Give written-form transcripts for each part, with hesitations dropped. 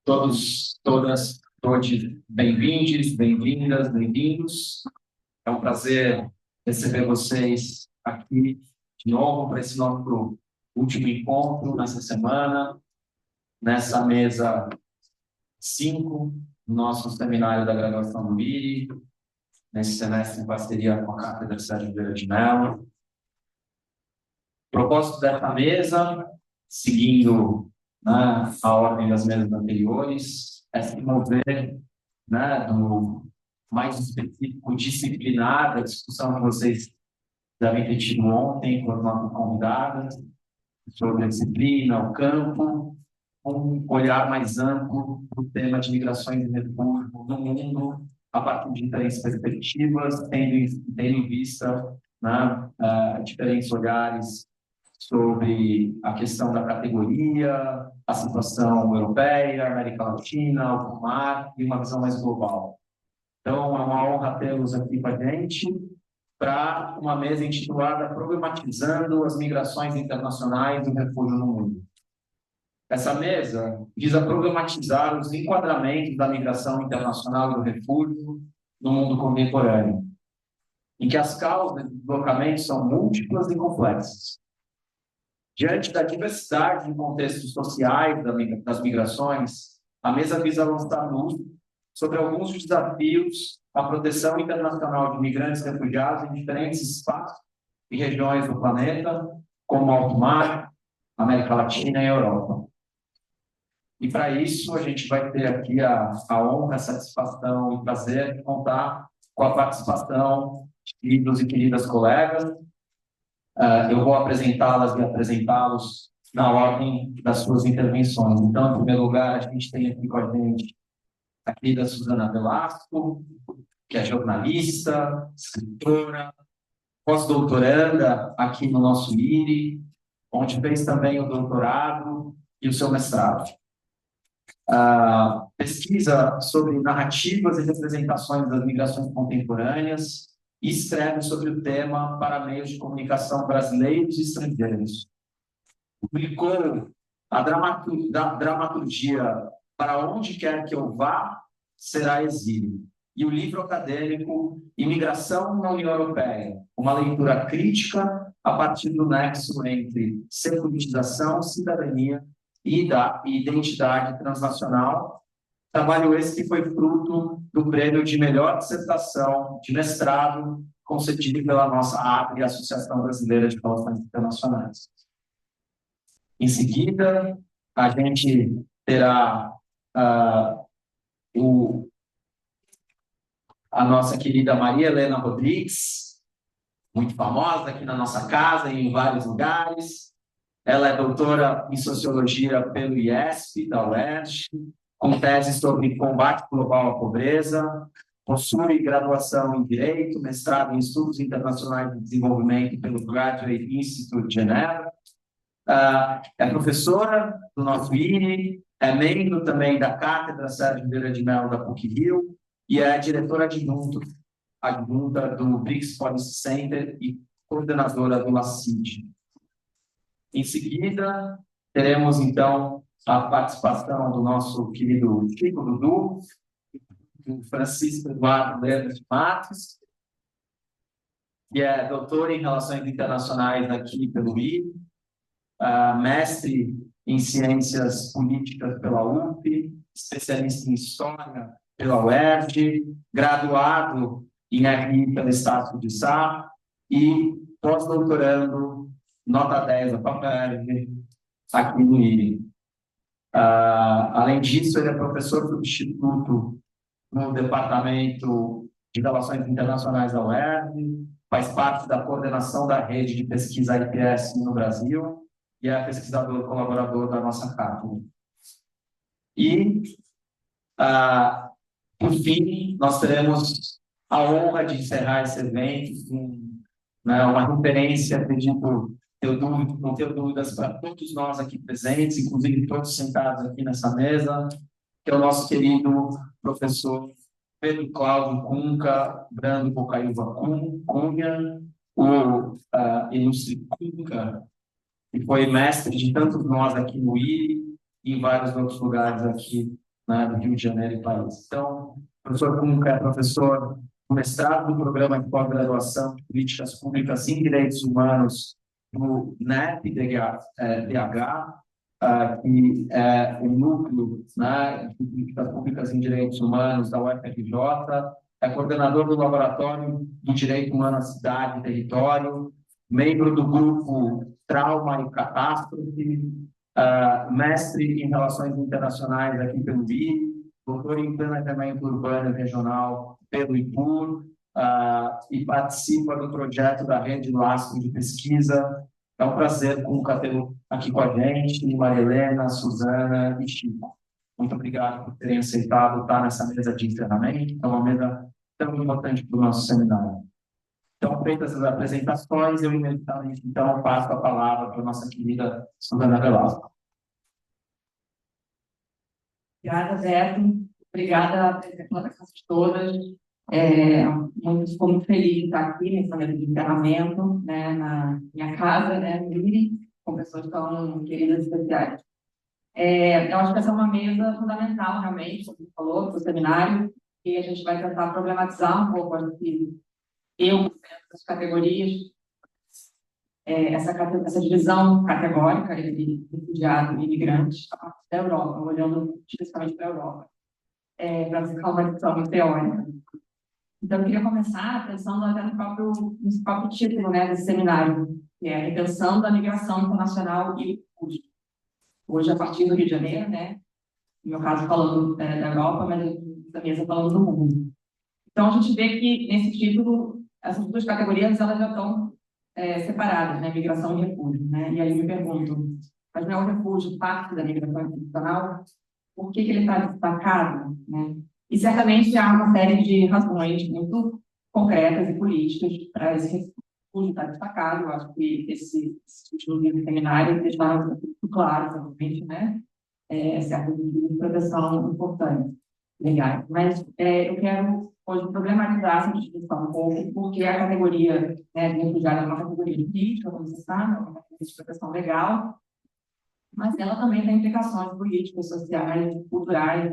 todos bem-vindos, bem-vindas, bem-vindos. É um prazer receber vocês aqui de novo para esse nosso último encontro nessa semana, nessa mesa 5 do nosso seminário da graduação do IRI, nesse semestre em parceria com a Cátedra Sérgio Vieira de Mello. O propósito dessa mesa, seguindo a ordem das mesas anteriores, é se mover do mais específico disciplinar da discussão que vocês devem ter tido ontem com as nossas convidadas sobre a disciplina, o campo, um olhar mais amplo do tema de migrações e refúgio no mundo, a partir de diferentes perspectivas, tendo em vista diferentes olhares sobre a questão da categoria, a situação europeia, América Latina, o mar e uma visão mais global. Então, é uma honra tê-los aqui com a gente para uma mesa intitulada Problematizando as Migrações Internacionais e o Refúgio no Mundo. Essa mesa visa problematizar os enquadramentos da migração internacional e do refúgio no mundo contemporâneo, em que as causas de deslocamento são múltiplas e complexas. Diante da diversidade de contextos sociais das migrações, a mesa visa lançar luz sobre alguns dos desafios à proteção internacional de migrantes e refugiados em diferentes espaços e regiões do planeta, como o alto mar, América Latina e Europa. E para isso, a gente vai ter aqui a honra, a satisfação e o prazer de contar com a participação de queridos e queridas colegas. Eu vou apresentá-las e apresentá-los na ordem das suas intervenções. Então, em primeiro lugar, a gente tem aqui com a gente a querida Susana Velasco, que é jornalista, escritora, pós-doutoranda aqui no nosso IRI, onde fez também o doutorado e o seu mestrado. Pesquisa sobre narrativas e representações das migrações contemporâneas e escreve sobre o tema para meios de comunicação brasileiros e estrangeiros. Publicou a dramaturgia Para Onde Quer Que Eu Vá, Será Exílio, e o livro acadêmico Imigração na União Europeia, uma leitura crítica a partir do nexo entre secularização, cidadania e identidade transnacional. Trabalho esse que foi fruto do prêmio de melhor dissertação de mestrado concedido pela nossa ABRE, Associação Brasileira de Relações Internacionais. Em seguida, a gente terá a nossa querida Maria Helena Rodrigues, muito famosa aqui na nossa casa e em vários lugares. Ela é doutora em Sociologia pelo IESP, da UERJ, com tese sobre combate global à pobreza, possui graduação em Direito, mestrado em Estudos Internacionais de Desenvolvimento pelo Graduate Institute de Genebra, é professora do nosso IRI, é membro também da Cátedra Sérgio Vieira de Mello da PUC-Rio e é diretora adjunta do BRICS Policy Center e coordenadora do LACID. Em seguida, teremos, então, a participação do nosso querido Chico Dudu, do Francisco Eduardo Lemos de Matos, que é doutor em Relações Internacionais aqui pelo IRI, mestre em Ciências Políticas pela UF, especialista em História pela UERJ, graduado em RI pela Estácio de Sá e pós-doutorando, nota 10 da FAPERJ, aqui no IRI. Além disso, ele é professor substituto no Departamento de Relações Internacionais da UERJ, faz parte da coordenação da rede de pesquisa IPS no Brasil e é pesquisador colaborador da nossa cátedra. E, por fim, nós teremos a honra de encerrar esse evento com uma referência, acredito, não tenho dúvidas para todos nós aqui presentes, inclusive todos sentados aqui nessa mesa, que é o nosso querido professor Pedro Cláudio Cunca Brando Bocaiúva Cunha, o ilustre Cunca, que foi mestre de tantos nós aqui no IRI e em vários outros lugares aqui né, do Rio de Janeiro e país. Então, o professor Cunca é professor do mestrado do Programa de Pós-Graduação de Políticas Públicas em Direitos Humanos no NEP-DH, que é o núcleo, né, de políticas públicas em direitos humanos da UFRJ, é coordenador do Laboratório do Direito Humano à Cidade e Território, membro do grupo Trauma e Catástrofe, mestre em Relações Internacionais aqui pelo IBI, doutor em Planejamento Urbano e Regional pelo IPUR, e participa do projeto da Rede Lastro de Pesquisa. É um prazer tê-lo aqui com a gente, Maria Helena, Suzana e Chico. Muito obrigado por terem aceitado estar nessa mesa de encerramento, é uma mesa tão importante para o nosso seminário. Então, feitas as apresentações, eu imediatamente então passo a palavra para a nossa querida Suzana Velasco. Obrigada, Beto. Obrigada pelas pessoas todas. Estou muito feliz de estar aqui nessa mesa de encerramento, né, na minha casa, né, com pessoas tão queridas e especiais. Eu acho que essa é uma mesa fundamental, realmente, como você falou, para o seminário, e a gente vai tentar problematizar um pouco, acho que essas categorias, essa divisão categórica entre refugiado e imigrante a partir da Europa, olhando especificamente para a Europa, para ficar uma discussão teórica. Então, eu queria começar pensando até no próprio título, né, desse seminário, que é Repensando a Migração Internacional e o Refúgio. Hoje, a partir do Rio de Janeiro, né, no meu caso falando da Europa, mas da mesa falando do mundo. Então, a gente vê que, nesse título, essas duas categorias elas já estão separadas, né, migração e refúgio. Né? E aí eu me pergunto, mas não é o refúgio parte da migração institucional? Por que ele está destacado? Né? E certamente há uma série de razões muito concretas e políticas para esse refúgio estar destacado. Eu acho que esse último livro seminário deixa muito claro, provavelmente, né? Certas medidas de proteção importantes, legais. Mas eu quero hoje problematizar essa discussão um pouco, porque a categoria, né, de refugiado é uma categoria jurídica, como você sabe, é uma categoria de proteção legal, mas ela também tem implicações políticas, sociais, culturais,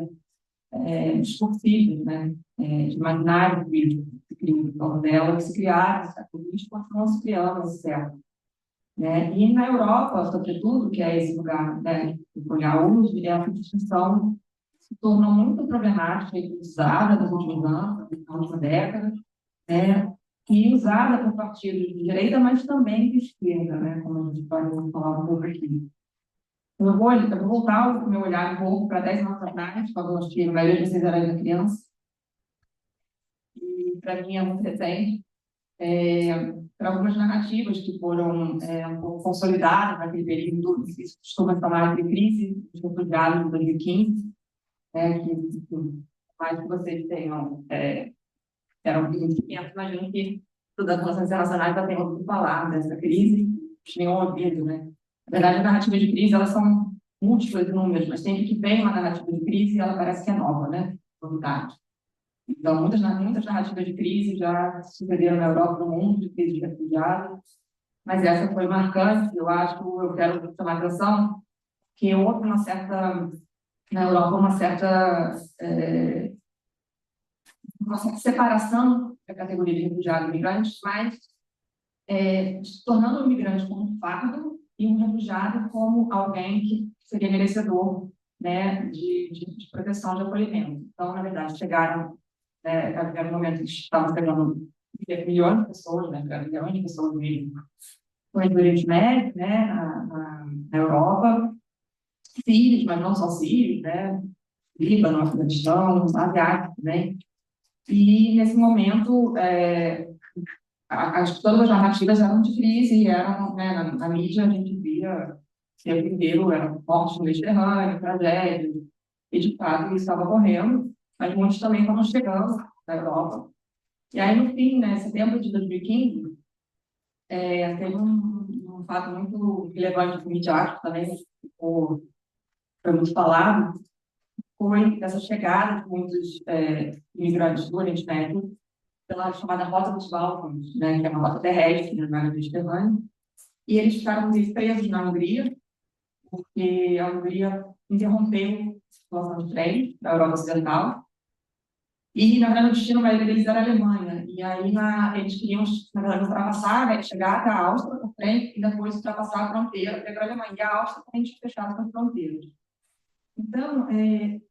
discursivas, né, de imaginário político que se cria em torno dela, que se criaram, e continuam se criando nesse século. Né? E na Europa, sobretudo, que é esse lugar, né, olhar hoje, essa discussão se tornou muito problemática e usada nos últimos anos, nas últimas décadas, né? E usada por partidos de direita, mas também de esquerda, né? Como a gente pode falar um pouco aqui. Eu vou voltar o meu olhar um pouco para 10 anos atrás, quando acho que a maioria de vocês era ainda criança, e para mim é muito recente, para algumas narrativas que foram um pouco consolidadas naquele período, que se costuma chamar de crise dos refugiados de 2015, que mais que vocês tenham eram conhecimentos, imagino que todas as relações internacionais já tenham ouvido falar dessa crise, tinham ouvido, né? Na verdade, as narrativas de crise, elas são múltiplas inúmeras, mas sempre que vem uma narrativa de crise, ela parece que é nova, né? Novidade. Então, muitas narrativas de crise já sucederam na Europa, no mundo, de crise de refugiados, mas essa foi marcante. Eu acho que eu quero chamar a atenção que houve uma certa, na Europa, uma certa separação da categoria de refugiado e imigrante, mas se tornando o imigrante como um fardo e um refugiado como alguém que seria merecedor, né, de proteção, de acolhimento. Então, na verdade, chegaram havia um momento que estavam chegando milhões de pessoas, né, milhões de pessoas mesmo, com o Oriente Médio, né, na Europa, sírios, mas não só sírios, né, Líbano, Afeganistão, asiáticos também. E, nesse momento, todas as narrativas eram de crise, eram, né, na mídia a gente via o tempo inteiro, eram mortes no Mediterrâneo, tragédias, e de fato isso estava ocorrendo, mas muitos também estavam chegando da Europa. E aí, no fim, né, setembro de 2015, teve um fato muito relevante midiático também, foi muito falado, foi essa chegada de muitos imigrantes do Oriente Médio pela chamada Rota dos Balcãs, né, que é uma rota terrestre no mar Mediterrâneo, e eles ficaram presos na Hungria, porque a Hungria interrompeu circulação de trem da Europa Ocidental. E, na verdade, o destino maioria deles era a Alemanha. E aí, eles queriam, na verdade, ultrapassar, né, chegar até a Áustria com o trem e depois ultrapassar a fronteira para ir para a Alemanha. E a Áustria também tinha fechado as fronteiras. Então,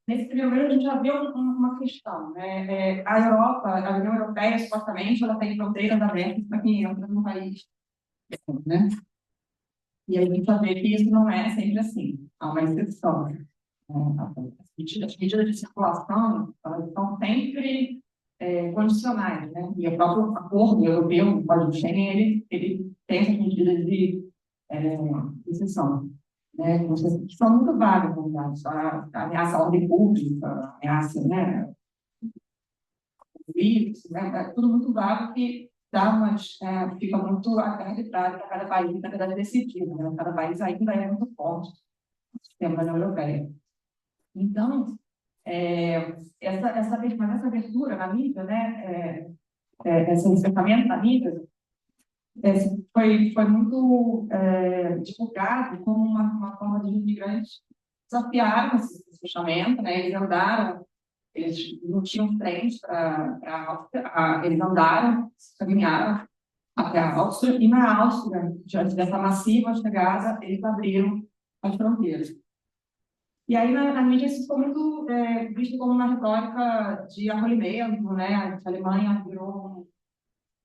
nesse primeiro momento, a gente já viu uma questão. Né? A Europa, a União Europeia, supostamente, ela tem fronteiras abertas para quem entra no país. Né? E aí a gente já vê que isso não é sempre assim. Há uma exceção. As medidas de circulação, elas estão sempre condicionais, né? E o próprio acordo europeu, o Código Schengen, ele tem essas medidas de exceção, né? Que são muito vagas, na verdade. A ameaça à ordem pública, a ameaça, né? Vírus, né? É tudo muito vago que dá fica muito arbitrário para cada país, na verdade, decidir, né? Cada país ainda é muito forte no sistema da União Europeia. Então, essa abertura na mídia, né, esse despertamento na mídia, foi muito divulgado como uma forma de imigrantes desafiaram esse fechamento, né, eles não tinham trens para a Áustria, eles andaram, caminharam até a Áustria, e na Áustria, diante dessa massiva chegada, eles abriram as fronteiras. E aí, na mídia, isso ficou muito visto como uma retórica de acolhimento, né? A Alemanha virou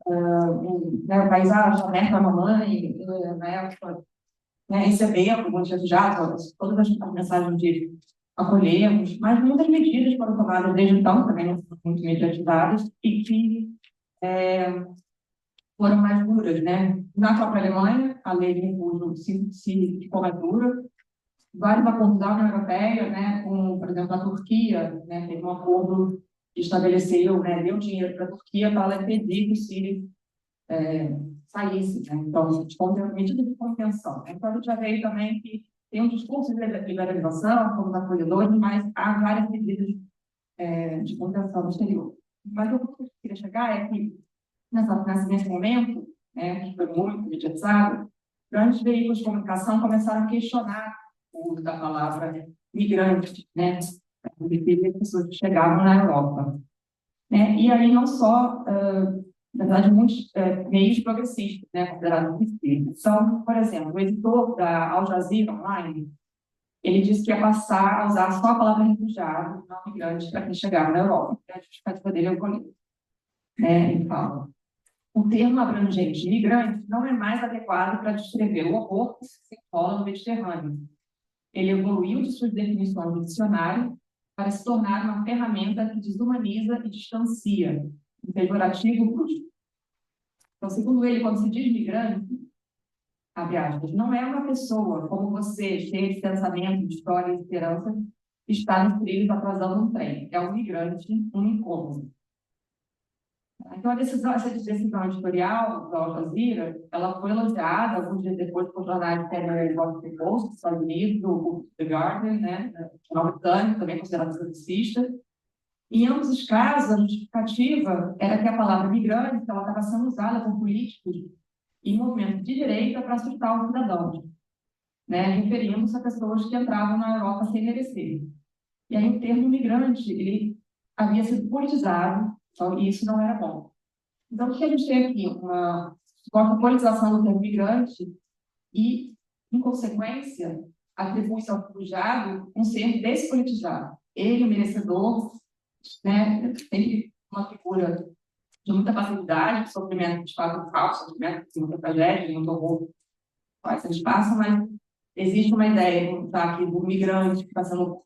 um país aberto à mamãe, né? Recebendo muitos refugiados, todas as mensagens de acolhemos, mas muitas medidas foram tomadas desde então, também não foram muito mediatizadas, e que foram mais duras, né? Na própria Alemanha, a lei de refúgio se ficou mais dura, vários acordos da União Europeia, né, com, por exemplo, a Turquia, né, teve um acordo que estabeleceu, né, deu dinheiro para a Turquia para ela impedir que o Sírio saísse, né, então, medida de contenção. Então, a gente já veio também que tem um discurso de liberalização, como os acolhedores, mas há várias medidas de contenção no exterior. Mas o que eu queria chegar é que, nesse momento, né, que foi muito mediatizado, grandes veículos de comunicação começaram a questionar o uso da palavra migrante, né, para referir as pessoas que chegavam na Europa. Né? E aí não só, na verdade, muitos meios progressistas, né, considerados cristãos. Então, por exemplo, o editor da Al Jazeera Online, ele disse que ia passar a usar só a palavra refugiado, não migrante, para quem chegava na Europa. A justificativa dele é o coletivo. Ele fala: o termo abrangente migrante não é mais adequado para descrever o horror que se enrola no Mediterrâneo. Ele evoluiu de suas definições do dicionário para se tornar uma ferramenta que desumaniza e distancia, um pejorativo brusco. Então, segundo ele, quando se diz migrante, abre aspas, não é uma pessoa como você, cheia de pensamento, de história e esperança, que está nos trilhos atrasando um trem. É um migrante, um incômodo. Então, essa decisão editorial da Al Jazeera, ela foi elogiada alguns dias depois por jornais como o Washington Post, dos Estados Unidos, o The Guardian, né, jornal britânico, também considerado progressista. Em ambos os casos, a justificativa era que a palavra migrante ela estava sendo usada por políticos e movimentos de direita para assustar os cidadãos, né, referindo-se a pessoas que entravam na Europa sem merecer. E aí o termo migrante ele havia sido politizado, então, e isso não era bom. Então, o que a gente tem aqui? Uma politização do termo migrante e, em consequência, atribui-se ao refugiado um ser despolitizado. Ele, o merecedor, né, tem uma figura de muita facilidade, de sofrimento de fato falso, sofrimento de muita tragédia, de muito horror, quais eles passam, mas existe uma ideia tá, aqui, do migrante que está sendo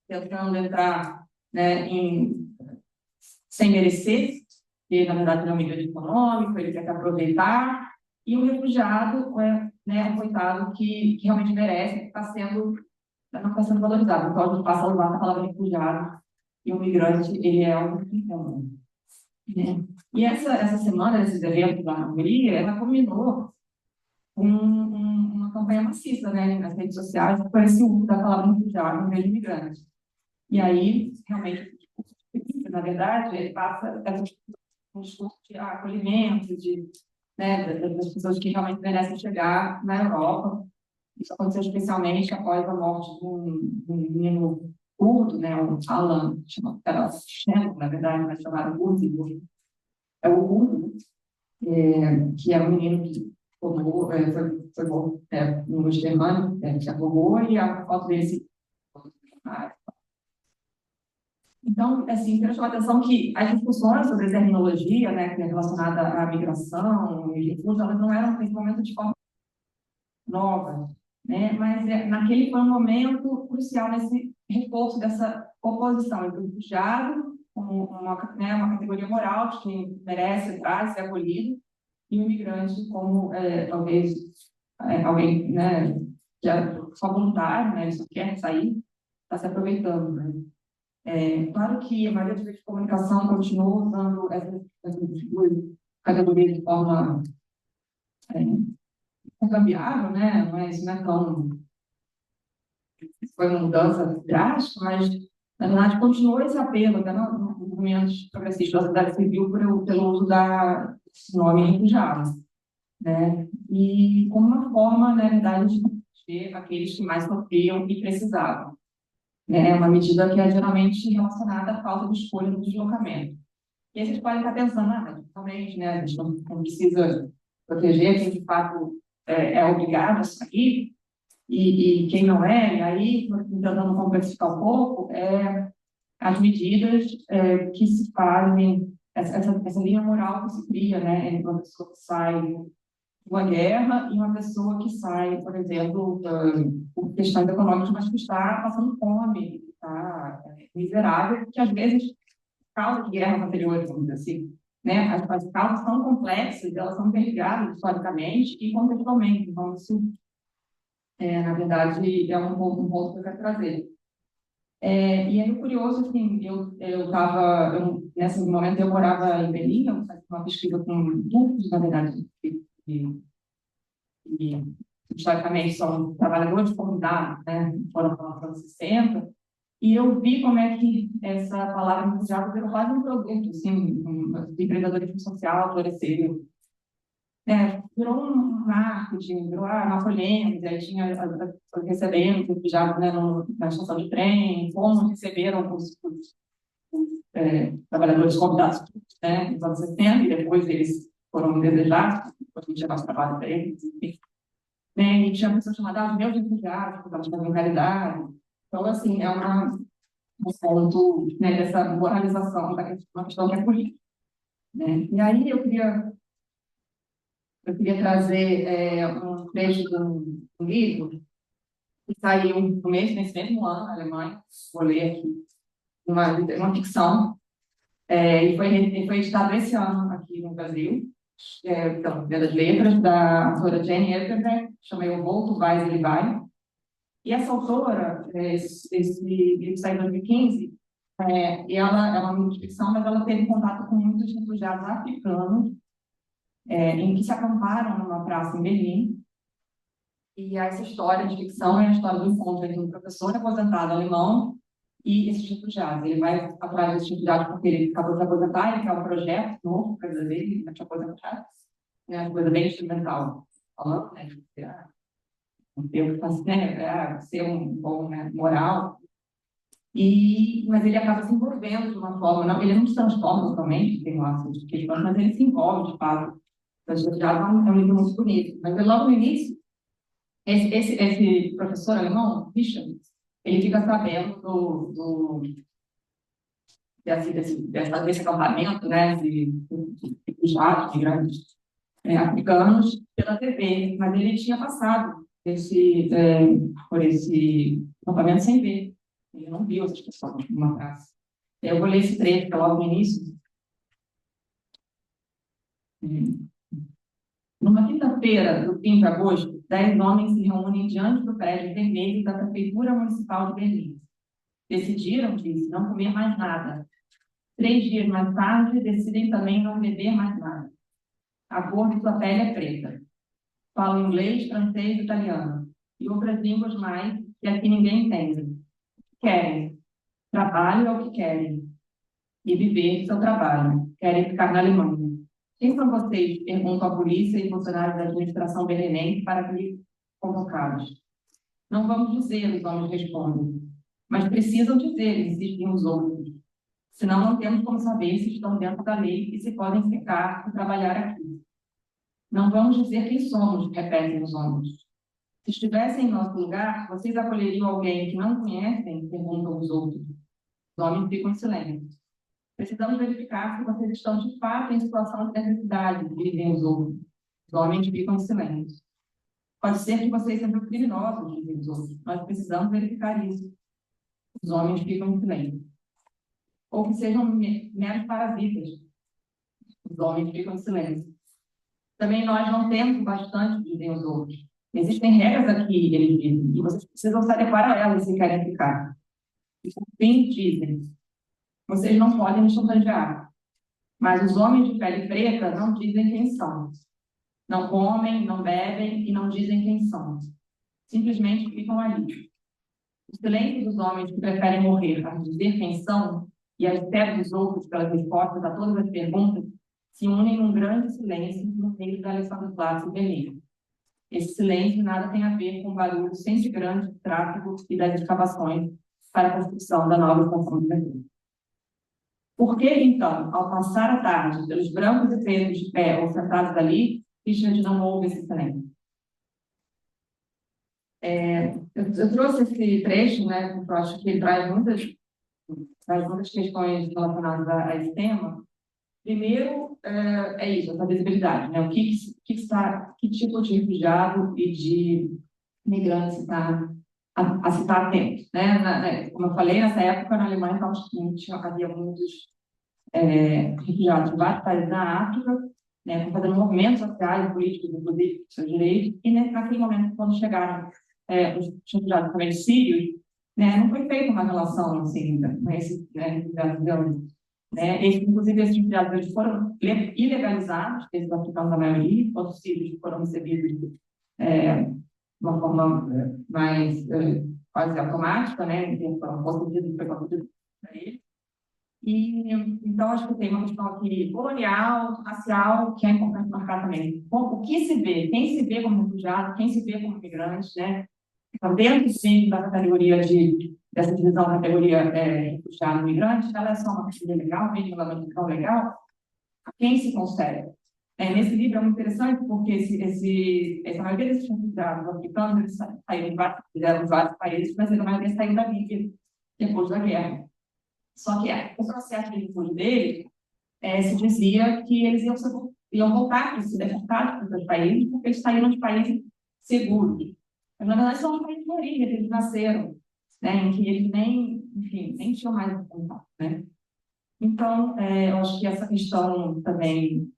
tentando entrar, né, sem merecer, que na verdade não é um migrante econômico, ele quer se aproveitar, e o refugiado, né, o coitado que realmente merece, que não está sendo valorizado. Então, a gente passa a usar a palavra refugiado, e o migrante, ele é um incômodo. Né? E essa semana, esses eventos da Hungria, ela culminou com uma campanha maciça, né, nas redes sociais, por esse uso da palavra refugiado em vez de migrante. E aí, realmente, na verdade, ele passa um discurso de acolhimento, né, das pessoas que realmente merecem chegar na Europa. Isso aconteceu especialmente após a morte de um menino curdo, né, o Alan, era Shannon, na verdade, mas chamaram Uzi, é o Urdo, que é um menino que formou, foi no Mediterrâneo, que afogou, e a foto dele se... Então, assim, quero chamar a atenção que as discussões sobre terminologia, né, que é relacionada à migração e refúgio, elas não eram, nesse momento, de forma nova, né, mas naquele foi um momento crucial nesse reforço dessa oposição entre o refugiado, como uma categoria moral de quem merece entrar e ser acolhido, e o imigrante como, talvez, alguém, né, que é só voluntário, né, ele só quer sair, está se aproveitando, né. Claro que a maioria dos meios de comunicação continua usando essas duas categorias de forma cambiável, né, mas não é tão... Foi uma mudança drástica, mas, na verdade, continua esse apelo, até nos movimentos progressistas da sociedade civil, pelo uso desse nome refugiado, né, e como uma forma, na verdade, de proteger aqueles que mais sofriam e precisavam, né, uma medida que é geralmente relacionada à falta de escolha do deslocamento. E aí vocês podem estar pensando, mas realmente, né, a gente não precisa proteger quem de fato é obrigado a sair, e quem não é, e aí, tentando complexificar um pouco, as medidas que se fazem, essa linha moral que se cria, né, entre uma pessoa que sai de uma guerra e uma pessoa que sai, por exemplo, por questões econômicas, mas que está passando fome, que está miserável, que às vezes causa de guerras anteriores, vamos dizer assim. Né? As causas são complexas, elas são interligadas historicamente e contextualmente, então isso, na verdade, é um ponto que eu quero trazer. E aí, o curioso, assim, nesse momento eu morava em Berlim, eu fazia uma pesquisa com grupos, na verdade, que historicamente são trabalhadores comunitários, né, foram para os anos 60, e eu vi como é que essa palavra refugiado virou quase um produto, assim, de empreendedorismo social, floresceu. Virou um marketing, virou nós colhemos, aí tinha recebendo os refugiados, né, na estação de trem, como receberam os trabalhadores convidados, né, nos anos 60, e depois eles foram desejados, depois a gente ia mais trabalho para eles, enfim. E tinha pessoas chamadas meus refugiados, por causa da minha realidade. Então, assim, um ponto, né, dessa moralização da uma questão que é política, né? E aí eu queria trazer um trecho de um livro que saiu nesse mesmo ano, na Alemanha, vou ler aqui, uma ficção, e foi editado esse ano aqui no Brasil, então, das letras, da autora Jenny Epperberg, chama Eu Volto, Vais, Ele Vai. E essa autora, esse livro saiu em 2015, e ela é uma ficção, mas ela teve contato com muitos refugiados africanos, em que se acamparam numa praça em Berlim. E essa história de ficção é a história do encontro entre um professor aposentado alemão e esses refugiados. Ele vai atrás desses refugiados porque ele acabou de se aposentar, ele quer um projeto novo para a vida dele, ele vai te aposentar, né, uma coisa bem instrumental, falando, né, um tempo assim, né, ser um bom, né, moral. Mas ele acaba se envolvendo de uma forma, não, ele não se transforma totalmente, tem lá suas questões, mas ele se envolve, de fato. Então, já é um livro muito bonito. Mas logo no início, esse professor alemão, Richard, ele fica sabendo desse acampamento, né, de refugiados, migrantes africanos, pela TV, mas ele tinha passado por esse acampamento sem ver. Ele não viu essas pessoas numa praça. Eu vou ler esse trecho, que é logo no início. Numa quinta-feira do fim de agosto, 10 homens se reúnem diante do prédio vermelho da Prefeitura Municipal de Berlim. Decidiram, disse, não comer mais nada. 3 dias mais tarde, decidem também não beber mais nada. A cor de sua pele é preta. Falam inglês, francês e italiano. E outras línguas mais que aqui ninguém entende. Querem. Trabalho é o que querem. E viver seu trabalho. Querem ficar na Alemanha. Quem são vocês? Perguntam a polícia e funcionários da administração berlinense para que convocados. Não vamos dizer, os homens respondem, mas precisam dizer, insistem os outros. Senão não temos como saber se estão dentro da lei e se podem ficar e trabalhar aqui. Não vamos dizer quem somos, repetem os homens. Se estivessem em nosso lugar, vocês acolheriam alguém que não conhecem? Perguntam os outros. Os homens ficam em silêncio. Precisamos verificar se vocês estão de fato em situação de necessidade, dizem os outros. Os homens ficam em silêncio. Pode ser que vocês sejam criminosos, dizem os outros. Nós precisamos verificar isso. Os homens ficam em silêncio. Ou que sejam meros parasitas. Os homens ficam em silêncio. Também nós não temos bastante, dizem os outros. Existem regras aqui, eles dizem, e vocês precisam se adequar a elas se querem ficar. E por fim, dizem, vocês não podem nos chantagear. Mas os homens de pele preta não dizem quem são. Não comem, não bebem e não dizem quem são. Simplesmente ficam ali. O silêncio dos homens que preferem morrer a dizer quem são e a espera dos outros pelas respostas a todas as perguntas se unem num grande silêncio no meio da Alessandro Plácido Vermelho. Esse silêncio nada tem a ver com o barulho sempre grande do tráfego e das escavações para a construção da nova estação de metrô. Por que, então, ao passar a tarde pelos brancos e pretos de pé ou sentados ali, Richard não ouve esse silêncio? Eu trouxe esse trecho, né, porque eu acho que ele traz muitas questões relacionadas a esse tema. Primeiro, é isso, essa visibilidade, né? Que tipo de refugiado e de migrante está a se estar atento, né? Como eu falei, nessa época, na Alemanha, havia muitos refugiados de vários países da África, né, fazendo movimentos sociais e políticos, inclusive, dos seus direitos, e naquele momento, quando chegaram os refugiados também sírios, né, não foi feita uma relação assim, com esses refugiados né? Inclusive, esses refugiados eles foram ilegalizados, esses africanos da maioria, enquanto os sírios foram recebidos de uma forma mais quase automática, né? Foram concedidos para eles. E, então, acho que tem uma questão aqui colonial, racial, que é importante marcar também. Bom, o que se vê? Quem se vê como refugiado, quem se vê como imigrante, né? Então, dentro, sim, da categoria dessa divisão da categoria refugiado e imigrante, ela é só uma categoria legal, minimamente legal, a quem se consegue. Nesse livro é muito interessante porque essa maioria desses refugiados africanos, eles saíram de vários países, mas a maioria saiu da Líbia depois da guerra. Só que o processo de refúgio deles se dizia que eles iam voltar para se deportados para os seus países porque eles saíram de países seguros. Mas, na verdade, são os países de origem que eles nasceram, né, em que eles nem tinham mais contato, né? Então, eu acho que essa questão também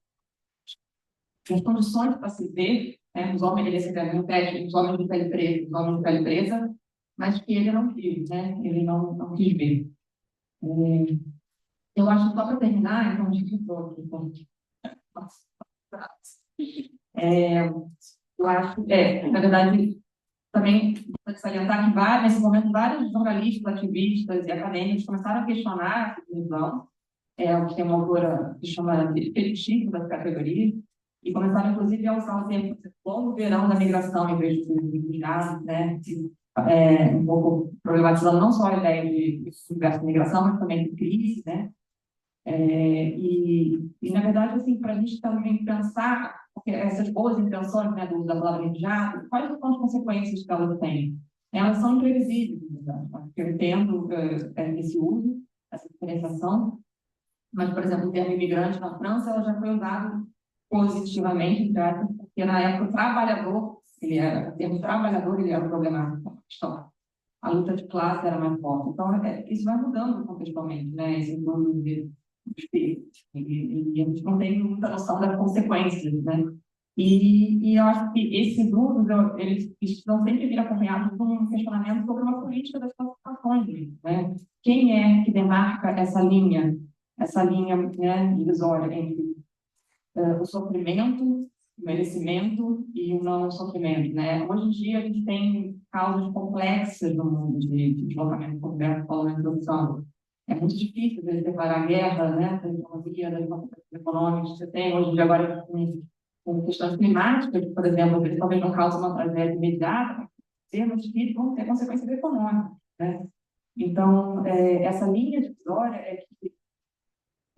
das condições para se ver, né, os homens, ele recebendo um teste, os homens de pele preta, os homens de pele preta, mas que ele não quis, né? Ele não quis ver. Eu acho, só para terminar, então, de que estou aqui. Eu acho, na verdade, também pode salientar que, nesse momento, vários jornalistas, ativistas e acadêmicos começaram a questionar essa divisão, o que tem uma autora que chama de fetichismo das categorias, e começaram, inclusive, a usar o termo longo verão da migração em vez de refugiados, né? Um pouco problematizando não só a ideia de universo de migração, mas também de crise, né? Na verdade, assim, para a gente também pensar porque essas boas intenções, né, do uso da palavra refugiado, quais são as consequências que elas têm? Elas são imprevisíveis, porque eu entendo esse uso, essa diferenciação, mas, por exemplo, o termo imigrante na França ela já foi usado positivamente, porque na época o trabalhador, o termo trabalhador, ele era problemático, a luta de classe era mais forte. Então, isso vai mudando contextualmente, né, esse uso de e a gente não tem muita noção das consequências, né? E eu acho que esses usos, eles precisam sempre vir acompanhados de um questionamento sobre uma política das classificações, né? Quem é que demarca essa linha, né, divisória entre o sofrimento, o merecimento e o não sofrimento, né? Hoje em dia, a gente tem causas complexas no mundo de deslocamento, como o Roberto falou na introdução. É muito difícil de declarar guerra, né, da economia, das consequências econômicas que você tem. Hoje em dia, agora, com questões climáticas, por exemplo, eles talvez não causam uma tragédia imediata, termos que vão ter consequências econômicas, né? Então, essa linha divisória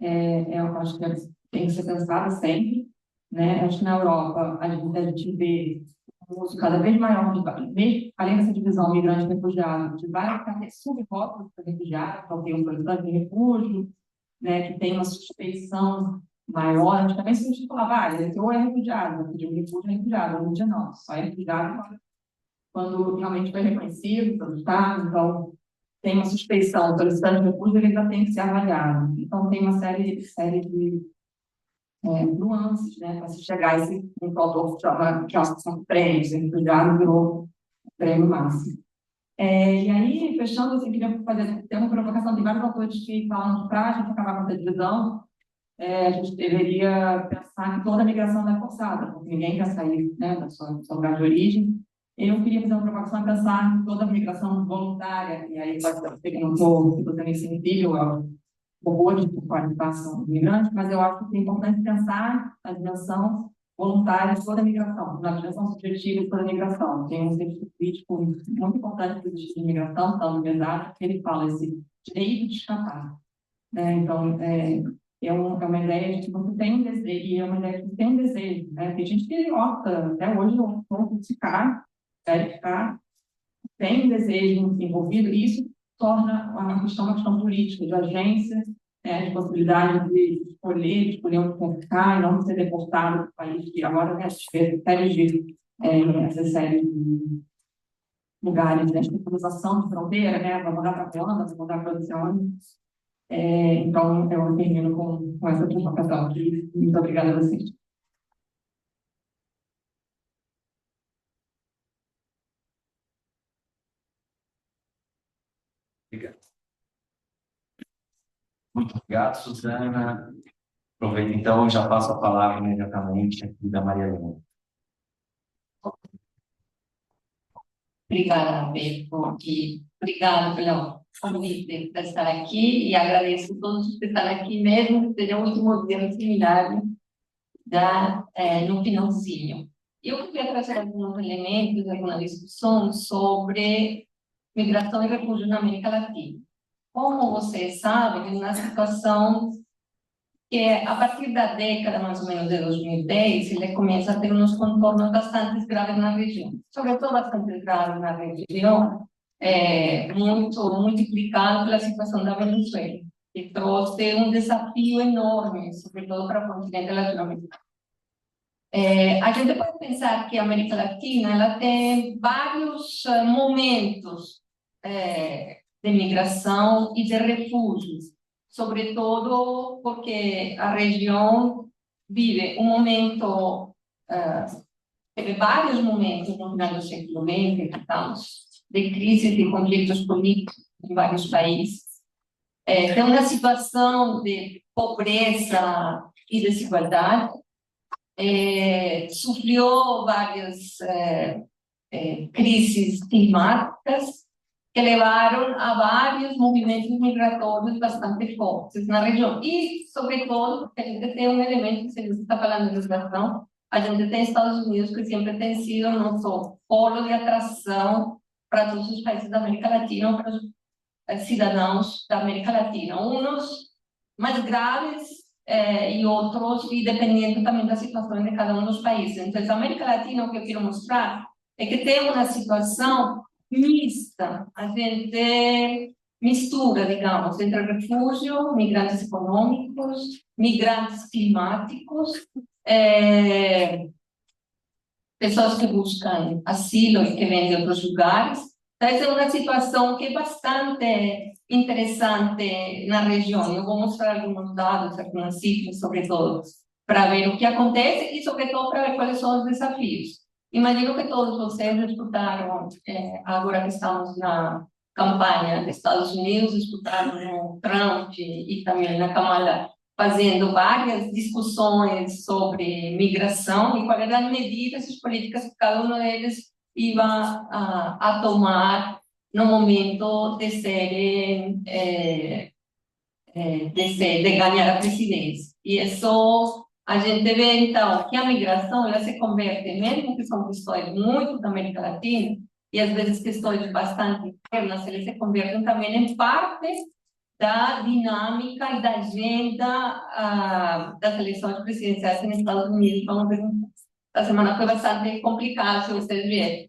eu acho que tem que ser pensada sempre, né? Acho que na Europa a gente vê um uso cada vez maior, além dessa divisão migrante-refugiado, de vários subrótulos para refugiados, então tem um solicitante de refúgio, né, que tem uma suspeição maior, a gente também se falava, esse ou é refugiado, pedir um refúgio é refugiado, hoje em dia não, só é refugiado quando realmente foi reconhecido pelo Estado, então tem uma suspeição, o solicitante de refúgio ele já tem que ser avaliado. Então tem uma série de nuances, né, para se chegar a esse que o autor chama, que são prêmios, refugiado virou o prêmio máximo. E aí, fechando, assim, queria ter uma provocação de vários autores que falam para a gente acabar com essa divisão, a gente deveria pensar que toda a migração não é forçada, porque ninguém quer sair, né, do seu lugar de origem. Eu queria fazer uma provocação a pensar que toda a migração voluntária, e aí pode ser que não estou nesse sentido, horror de qualificação imigrante, mas eu acho que é importante pensar a dimensão voluntária de toda a migração, na dimensão subjetiva de toda a migração. Tem um texto crítico muito importante do destino de imigração, tá, no verdade, que ele fala esse direito de escapar, né? Então, é uma ideia de que você tem um desejo, e é uma ideia de que tem um desejo, né? Tem gente que opta, até hoje, por ficar, tem um desejo envolvido, e isso torna uma questão política, de agência, né, de possibilidade de escolher onde quer ficar e não ser deportado para o país, que agora, né, essa série de lugares, né, de centralização de fronteira, né, vai mudar para a Holanda, vai mudar para a então, eu termino com essa provocação aqui. Muito obrigada a vocês. Obrigado. Muito obrigado, Suzana. Aproveito, então, já passo a palavra imediatamente aqui da Maria Helena. Obrigada, Beto, e obrigada pelo convite para estar aqui e agradeço a todos que estão aqui, mesmo que seja o último dia no seminário no finalzinho. Eu queria trazer alguns elementos, alguma discussão sobre migração e refúgio na América Latina. Como vocês sabem, na situação que a partir da década, mais ou menos, de 2010, ele começa a ter uns contornos bastante graves na região. Sobretudo bastante graves na região, muito multiplicado pela situação da Venezuela, que trouxe um desafio enorme, sobretudo para o continente latino-americano. A gente pode pensar que a América Latina ela tem vários momentos de migração e de refúgios, sobretudo porque a região vive um momento, teve vários momentos no final do século XX, que estamos de crise de conflitos políticos em vários países. Tem uma situação de pobreza e desigualdade, sofreu várias crises climáticas que levaram a vários movimentos migratórios bastante fortes na região. E, sobretudo, porque a gente tem um elemento, se você está falando de migração, a gente tem Estados Unidos, que sempre tem sido nosso polo de atração para todos os países da América Latina, para os cidadãos da América Latina. Uns mais graves e outros, e dependendo também da situação de cada um dos países. Então, a América Latina, o que eu quero mostrar é que tem uma situação mista, a gente mistura, digamos, entre refúgio, migrantes econômicos, migrantes climáticos, pessoas que buscam asilo e que vêm de outros lugares. Então, essa é uma situação que é bastante interessante na região. Eu vou mostrar alguns dados, algumas cifras, sobretudo, para ver o que acontece e, sobretudo, para ver quais são os desafios. Imagino que todos vocês escutaram, agora que estamos na campanha dos Estados Unidos, escutaram o Trump e também na Kamala fazendo várias discussões sobre migração e quais eram as medidas e as políticas que cada um deles iba a tomar no momento de serem de ganhar a presidência. E isso a gente vê, então, que a migração ela se converte, mesmo que são questões muito da América Latina, e às vezes questões bastante internas, eles se convertem também em parte da dinâmica e da agenda das eleições presidenciais nos Estados Unidos. Vamos ver, a semana foi bastante complicada, se vocês verem.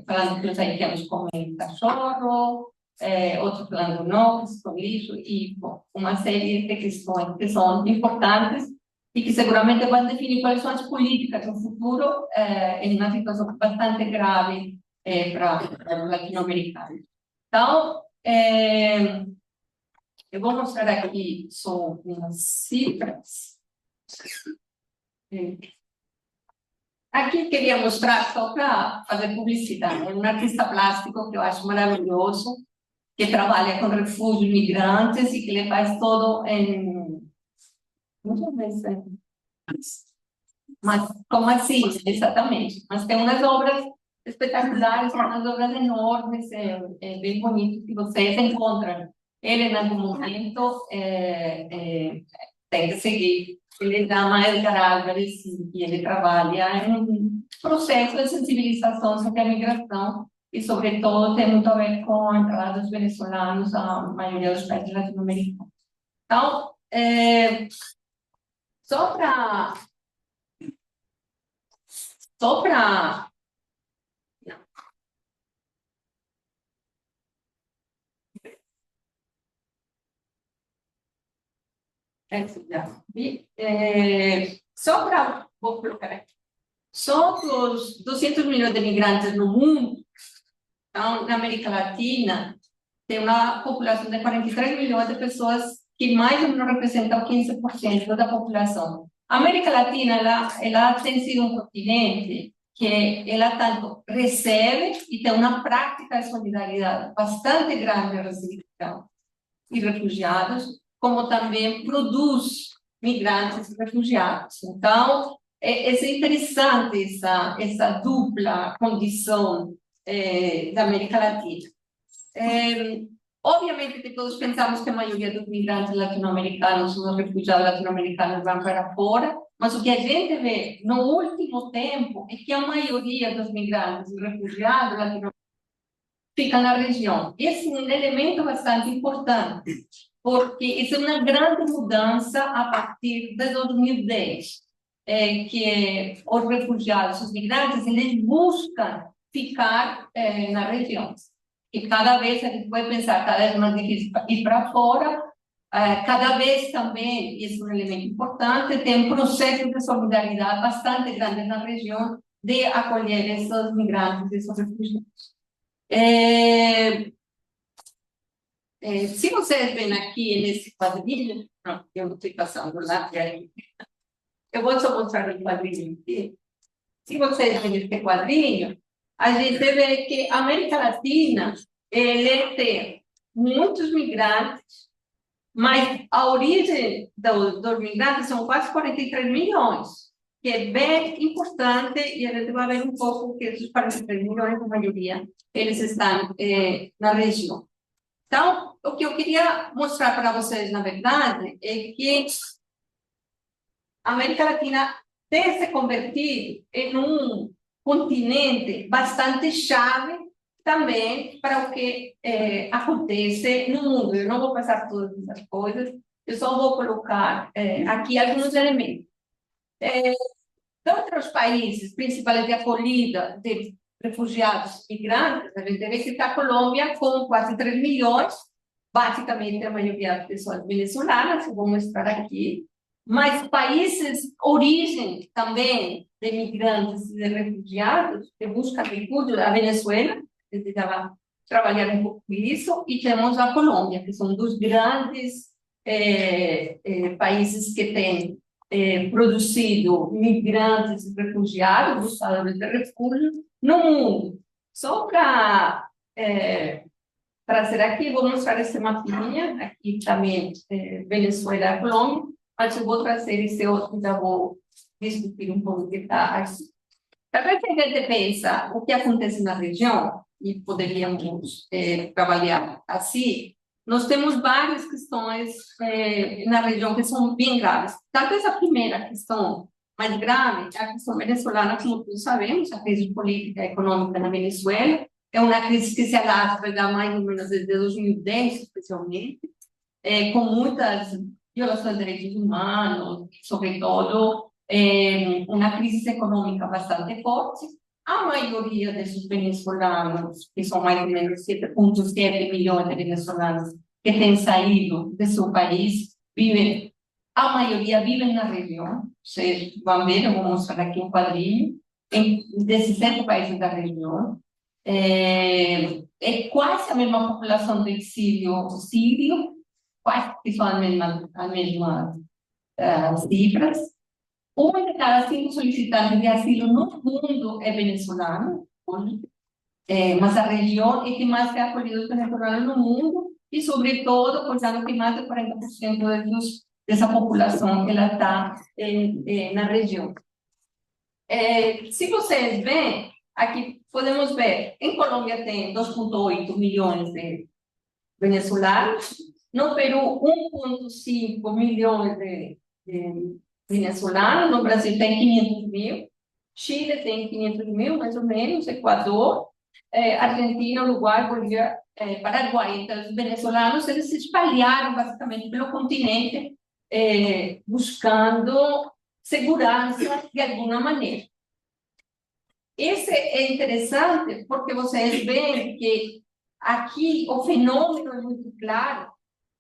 Falando que os haitianos comem cachorro, outros falando não, que com lixo, e bom, uma série de questões que são importantes e que seguramente vão definir quais são as políticas no futuro, em uma situação bastante grave para os latino-americanos. Então, eu vou mostrar aqui só umas cifras. Aqui queria mostrar só para fazer publicidade. É um artista plástico que eu acho maravilhoso, que trabalha com refúgios migrantes e que ele faz todo em... Não sei, mas como assim, exatamente. Mas tem umas obras espetaculares, umas obras enormes, bem bonito que vocês encontram. Ele, em algum momento, tem que seguir. Ele chama Edgar Álvares e ele trabalha em um processo de sensibilização sobre a migração e, sobretudo, tem muito a ver com a entrada dos venezuelanos, a maioria dos países latino-americanos. Então, só para vou colocar aqui. Só os 200 milhões de imigrantes no mundo, então, na América Latina, tem uma população de 43 milhões de pessoas que mais ou menos representam 15% da população. A América Latina, ela tem sido um continente que ela tanto recebe e tem uma prática de solidariedade bastante grande e refugiados, como também produz migrantes e refugiados. Então, é interessante essa dupla condição da América Latina. Obviamente que todos pensamos que a maioria dos migrantes latino-americanos, os refugiados latino-americanos vão para fora, mas o que a gente vê no último tempo é que a maioria dos migrantes e refugiados latino-americanos fica na região. Esse é um elemento bastante importante, porque isso é uma grande mudança a partir de 2010, que os refugiados, os migrantes, eles buscam ficar na região. E cada vez a gente pode pensar, cada vez mais difícil ir para fora, cada vez também, isso é um elemento importante, tem um processo de solidariedade bastante grande na região de acolher esses migrantes, esses refugiados. Se vocês veem aqui nesse quadrinho, não, eu não estou passando lá, eu vou só mostrar o quadrinho aqui. Se vocês veem esse quadrinho, a gente vê que a América Latina ele tem muitos migrantes, mas a origem dos migrantes são quase 43 milhões, que é bem importante, e a gente vai ver um pouco que esses 43 milhões, a maioria, eles estão na região. Então, o que eu queria mostrar para vocês, na verdade, é que a América Latina tem se convertido em um continente bastante chave também para o que acontece no mundo. Eu não vou passar todas essas coisas, eu só vou colocar aqui alguns elementos. De outros países, principalmente de acolhida de refugiados migrantes, a gente vê que está a Colômbia com quase 3 milhões, basicamente a maioria das pessoas venezuelanas, eu vou mostrar aqui, mas países origem também de migrantes e de refugiados que buscam refúgio, a Venezuela, a gente estava trabalhando um pouco isso, e temos a Colômbia, que são dos grandes países que têm produzido migrantes e refugiados, buscadores de refúgio, no mundo. Só para trazer aqui, vou mostrar esse mapinha, aqui também Venezuela e Colômbia, mas eu vou trazer esse outro, já vou discutir um pouco o que está aqui. Talvez a gente pensa o que acontece na região, e poderíamos trabalhar assim, nós temos várias questões na região que são bem graves. Talvez a primeira questão mais grave é a questão venezuelana, como todos sabemos, a crise política e econômica na Venezuela. É uma crise que se alastra já mais ou menos desde 2010, especialmente, com muitas violações de direitos humanos, sobretudo uma crise econômica bastante forte. A maioria desses venezuelanos, que são mais ou menos 7,7 milhões de venezuelanos que têm saído de seu país, vivem, a maioria vivem na região. Vocês vão ver, eu vou mostrar aqui um quadrinho, em 17 países da região. É quase a mesma população do exílio sírio, quase que são as mesmas cifras. Um de cada 5 solicitantes de asilo no mundo é venezuelano, mas a região é que mais tem acolhido os venezuelanos no mundo e, sobretudo, cuidando que mais de 40% dessa população ela está na região. Se vocês veem, aqui podemos ver, em Colômbia tem 2,8 milhões de venezuelanos, no Peru 1,5 milhões de venezuelanos, no Brasil tem 500 mil, Chile tem 500 mil, mais ou menos, Equador, Argentina, Uruguai, Bolívia, Paraguai. Então, os venezuelanos eles se espalharam basicamente pelo continente, buscando segurança de alguma maneira. Esse é interessante porque vocês veem que aqui o fenômeno é muito claro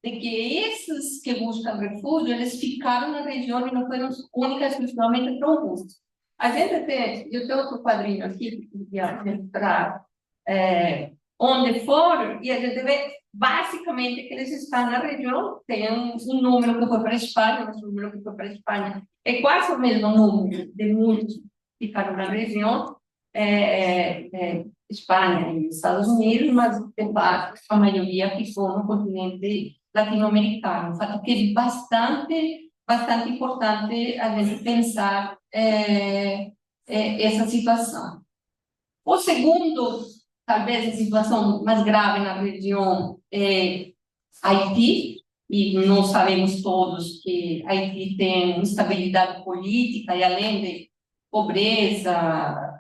de que esses que buscam refúgio, eles ficaram na região e não foram únicas exclusivamente robustos. A gente tem, eu tenho outro quadrinho aqui que eu queria mostrar onde foram, e a gente vê basicamente que eles estão na região. Tem um número que foi para a Espanha, mas o número que foi para a Espanha é quase o mesmo número de muitos que ficaram na região, Espanha e Estados Unidos, mas de fato a maioria ficou no continente latino-americano. Fato que é bastante importante a gente pensar essa situação. O segundo, talvez a situação mais grave na região é Haiti, e nós sabemos todos que Haiti tem instabilidade política e além de pobreza,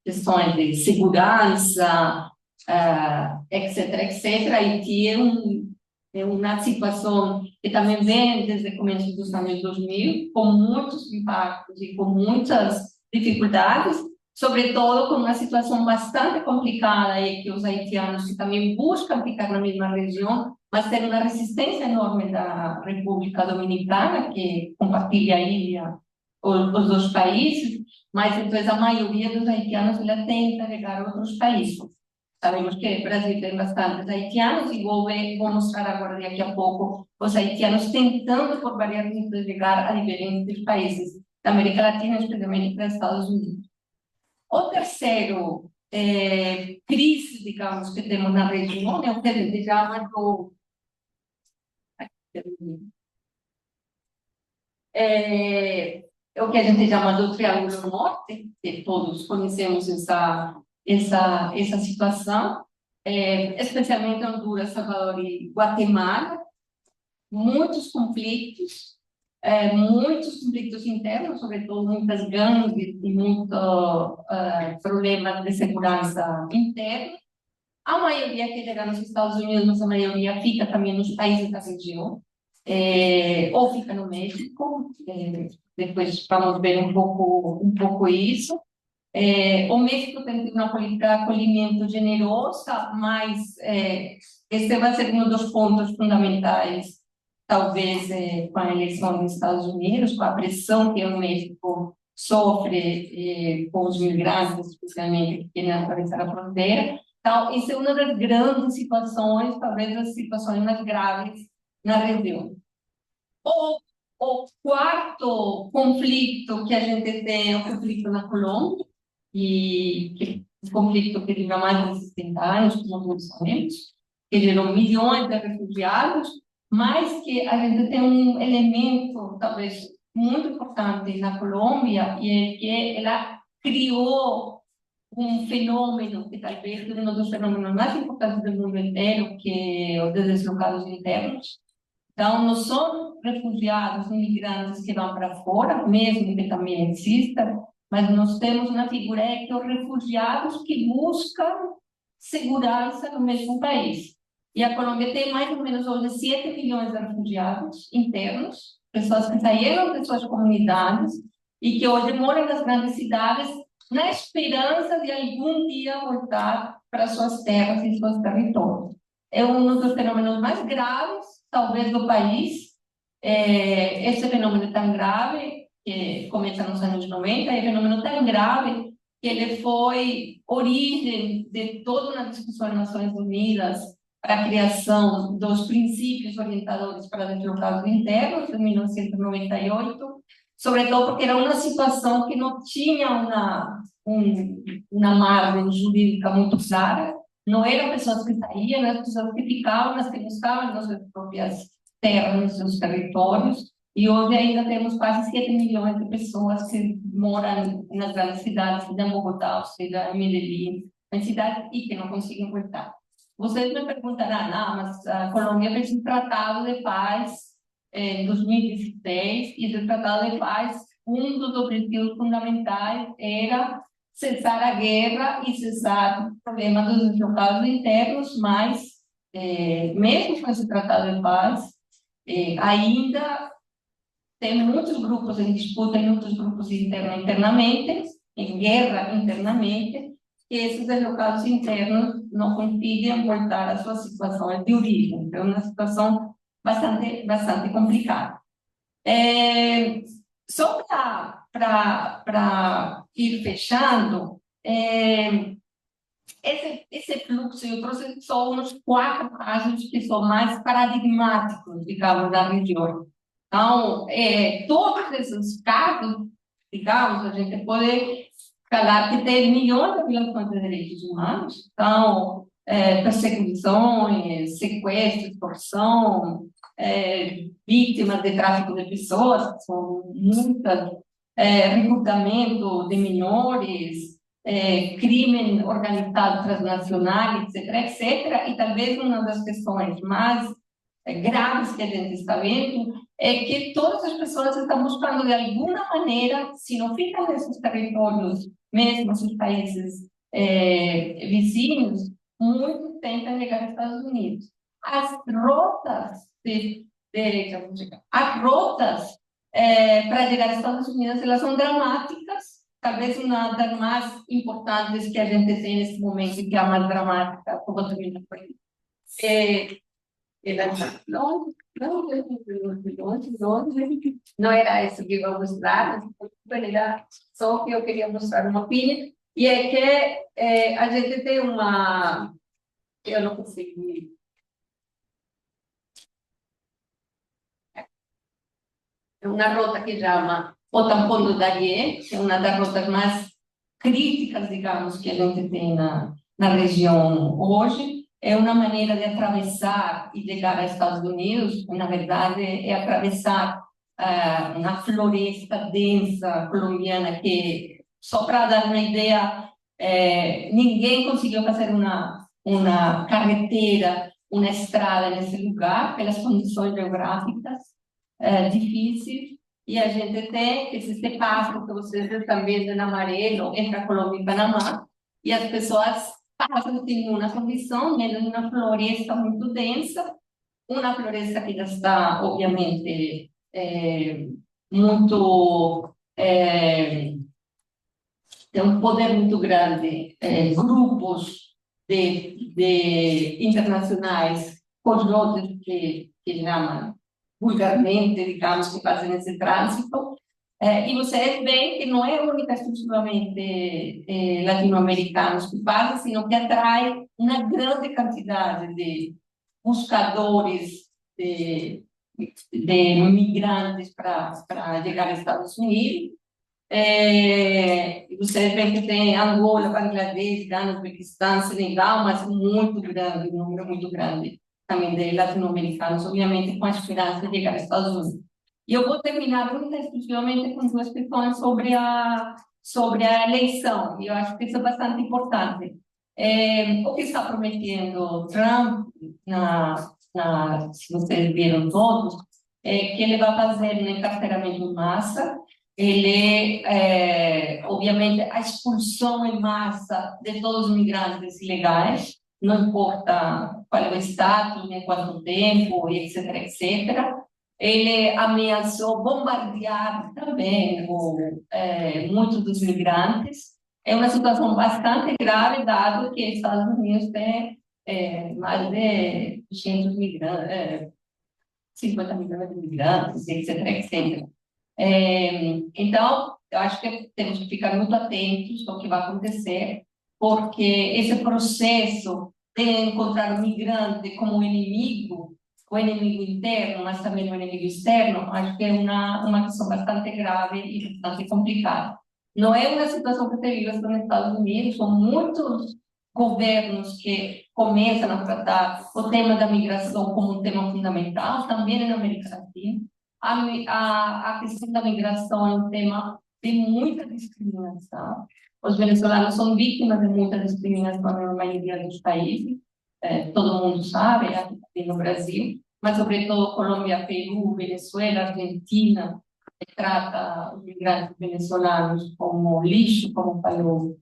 questões de segurança, etc. Haiti é uma situação que também vem desde o começo dos anos 2000, com muitos impactos e com muitas dificuldades, sobretudo com uma situação bastante complicada e que os haitianos que também buscam ficar na mesma região, mas tem uma resistência enorme da República Dominicana, que compartilha a ilha, os dois países, mas então a maioria dos haitianos ela tenta chegar a outros países. Sabemos que o Brasil tem bastantes haitianos e vou mostrar agora daqui a pouco os haitianos tentando por várias vezes chegar a diferentes países da América Latina, especialmente para os Estados Unidos. O terceiro crise, digamos, que temos na região é o que a gente chama do Triângulo Norte, que todos conhecemos essa situação, especialmente em Honduras, Salvador e Guatemala, muitos conflitos internos, sobretudo muitas gangues e muitos problemas de segurança interna. A maioria que chega nos Estados Unidos, mas a maioria fica também nos países da região, ou fica no México. Depois vamos ver um pouco isso. O México tem uma política de acolhimento generosa, mas esse vai ser um dos pontos fundamentais, talvez, com a eleição dos Estados Unidos, com a pressão que o México sofre com os migrantes, especialmente que querem atravessar a fronteira. Então, isso é uma das grandes situações, talvez as situações mais graves na região. O quarto conflito que a gente tem é o conflito na Colômbia, um conflito que dura mais de 60 anos, como todos sabemos, que gerou milhões de refugiados, mas que a gente tem um elemento, talvez, muito importante na Colômbia, e é que ela criou um fenômeno que talvez é um dos fenômenos mais importantes do mundo inteiro, que é os deslocados internos. Então, não são refugiados, imigrantes que vão para fora, mesmo que também exista, mas nós temos uma figura que os refugiados que buscam segurança no mesmo país. E a Colômbia tem mais ou menos hoje 7 milhões de refugiados internos, pessoas que saíram de suas comunidades e que hoje moram nas grandes cidades na esperança de algum dia voltar para suas terras e seus territórios. É um dos fenômenos mais graves, talvez, do país. Esse fenômeno é tão grave, que começa nos anos 90, é um fenômeno tão grave que ele foi origem de toda uma discussão nas Nações Unidas para a criação dos princípios orientadores para deslocados internos, em 1998, sobretudo porque era uma situação que não tinha uma margem jurídica muito clara, não eram pessoas que saíam, eram pessoas que ficavam, mas que buscavam nas suas próprias terras, nos seus territórios, e hoje ainda temos quase 7 milhões de pessoas que moram nas grandes cidades, seja em Bogotá, seja em Medellín, em cidades e que não conseguem voltar. Vocês me perguntarão, mas a Colômbia fez um tratado de paz em 2016, e esse tratado de paz, um dos objetivos fundamentais era cessar a guerra e cessar o problema dos deslocados internos, mas, mesmo com esse tratado de paz, ainda tem muitos grupos em disputa, muitos grupos internamente, em guerra internamente, que esses deslocados internos não conseguem voltar à sua situação de origem. Então, é uma situação bastante complicada. Só para ir fechando, esse fluxo, eu trouxe só uns 4 casos que são mais paradigmáticos, digamos, da região. Então, todos esses casos, digamos, a gente pode falar que tem milhões de violações de direitos humanos, então, perseguições, sequestros, extorsão, vítimas de tráfico de pessoas, que são muitas, recrutamento de menores, crime organizado transnacional, etc., etc. E talvez uma das questões mais graves que a gente está vendo é que todas as pessoas estão buscando, de alguma maneira, se não ficam nesses territórios, mesmo nos países vizinhos, muitos tentam chegar aos Estados Unidos. As rotas para chegar aos Estados Unidos, elas são dramáticas. Talvez uma das mais importantes que a gente tem nesse momento, que é a mais dramática, como eu termino por aí. Não era isso que eu ia mostrar, era só que eu queria mostrar uma pilha, e é que a gente tem uma... Eu não consegui... É uma rota que chama o Tampão do Darién, que é uma das rotas mais críticas, digamos, que a gente tem na região hoje. É uma maneira de atravessar e chegar aos Estados Unidos. Na verdade, é atravessar uma floresta densa colombiana que, só para dar uma ideia, ninguém conseguiu fazer uma carretera, uma estrada nesse lugar, pelas condições geográficas difíceis. E a gente tem esse passo que vocês estão vendo em amarelo entre a Colômbia e Panamá, e as pessoas passam em uma condição, meio de uma floresta muito densa, uma floresta que já está, obviamente, muito... tem um poder muito grande, grupos internacionais, cojotes que chamam vulgarmente, digamos, que fazem esse trânsito. E vocês veem que não é única exclusivamente latino-americanos que fazem, sino que atrai uma grande quantidade de buscadores de migrantes para chegar aos Estados Unidos. Vocês veem que tem Angola, Bangladesh, Ghana, Uzbequistão, Senegal, mas muito grande, um número muito grande também de latino-americanos, obviamente com a esperança de chegar aos Estados Unidos. E eu vou terminar única e exclusivamente com 2 questões sobre a eleição, e eu acho que isso é bastante importante. O que está prometendo Trump se vocês viram todos, é que ele vai fazer um encarceramento em massa, obviamente, a expulsão em massa de todos os migrantes ilegais, não importa qual é o status, nem quanto tempo, etc, etc. Ele ameaçou bombardear também muitos dos migrantes. É uma situação bastante grave, dado que os Estados Unidos tem mais de 200 migrantes, 50 milhões de imigrantes, etc, etc. Então, eu acho que temos que ficar muito atentos ao que vai acontecer, porque esse processo de encontrar o migrante como um inimigo, o inimigo interno, mas também o inimigo externo, acho que é uma questão bastante grave e bastante complicada. Não é uma situação que se vive só nos Estados Unidos, são muitos governos que começam a tratar o tema da migração como um tema fundamental, também na América Latina. A questão da migração é um tema de muita discriminação. Os venezuelanos são vítimas de muita discriminação na maioria dos países, todo mundo sabe, aqui no Brasil, mas sobretudo Colômbia, Peru, Venezuela, Argentina, trata os migrantes venezuelanos como lixo, como falou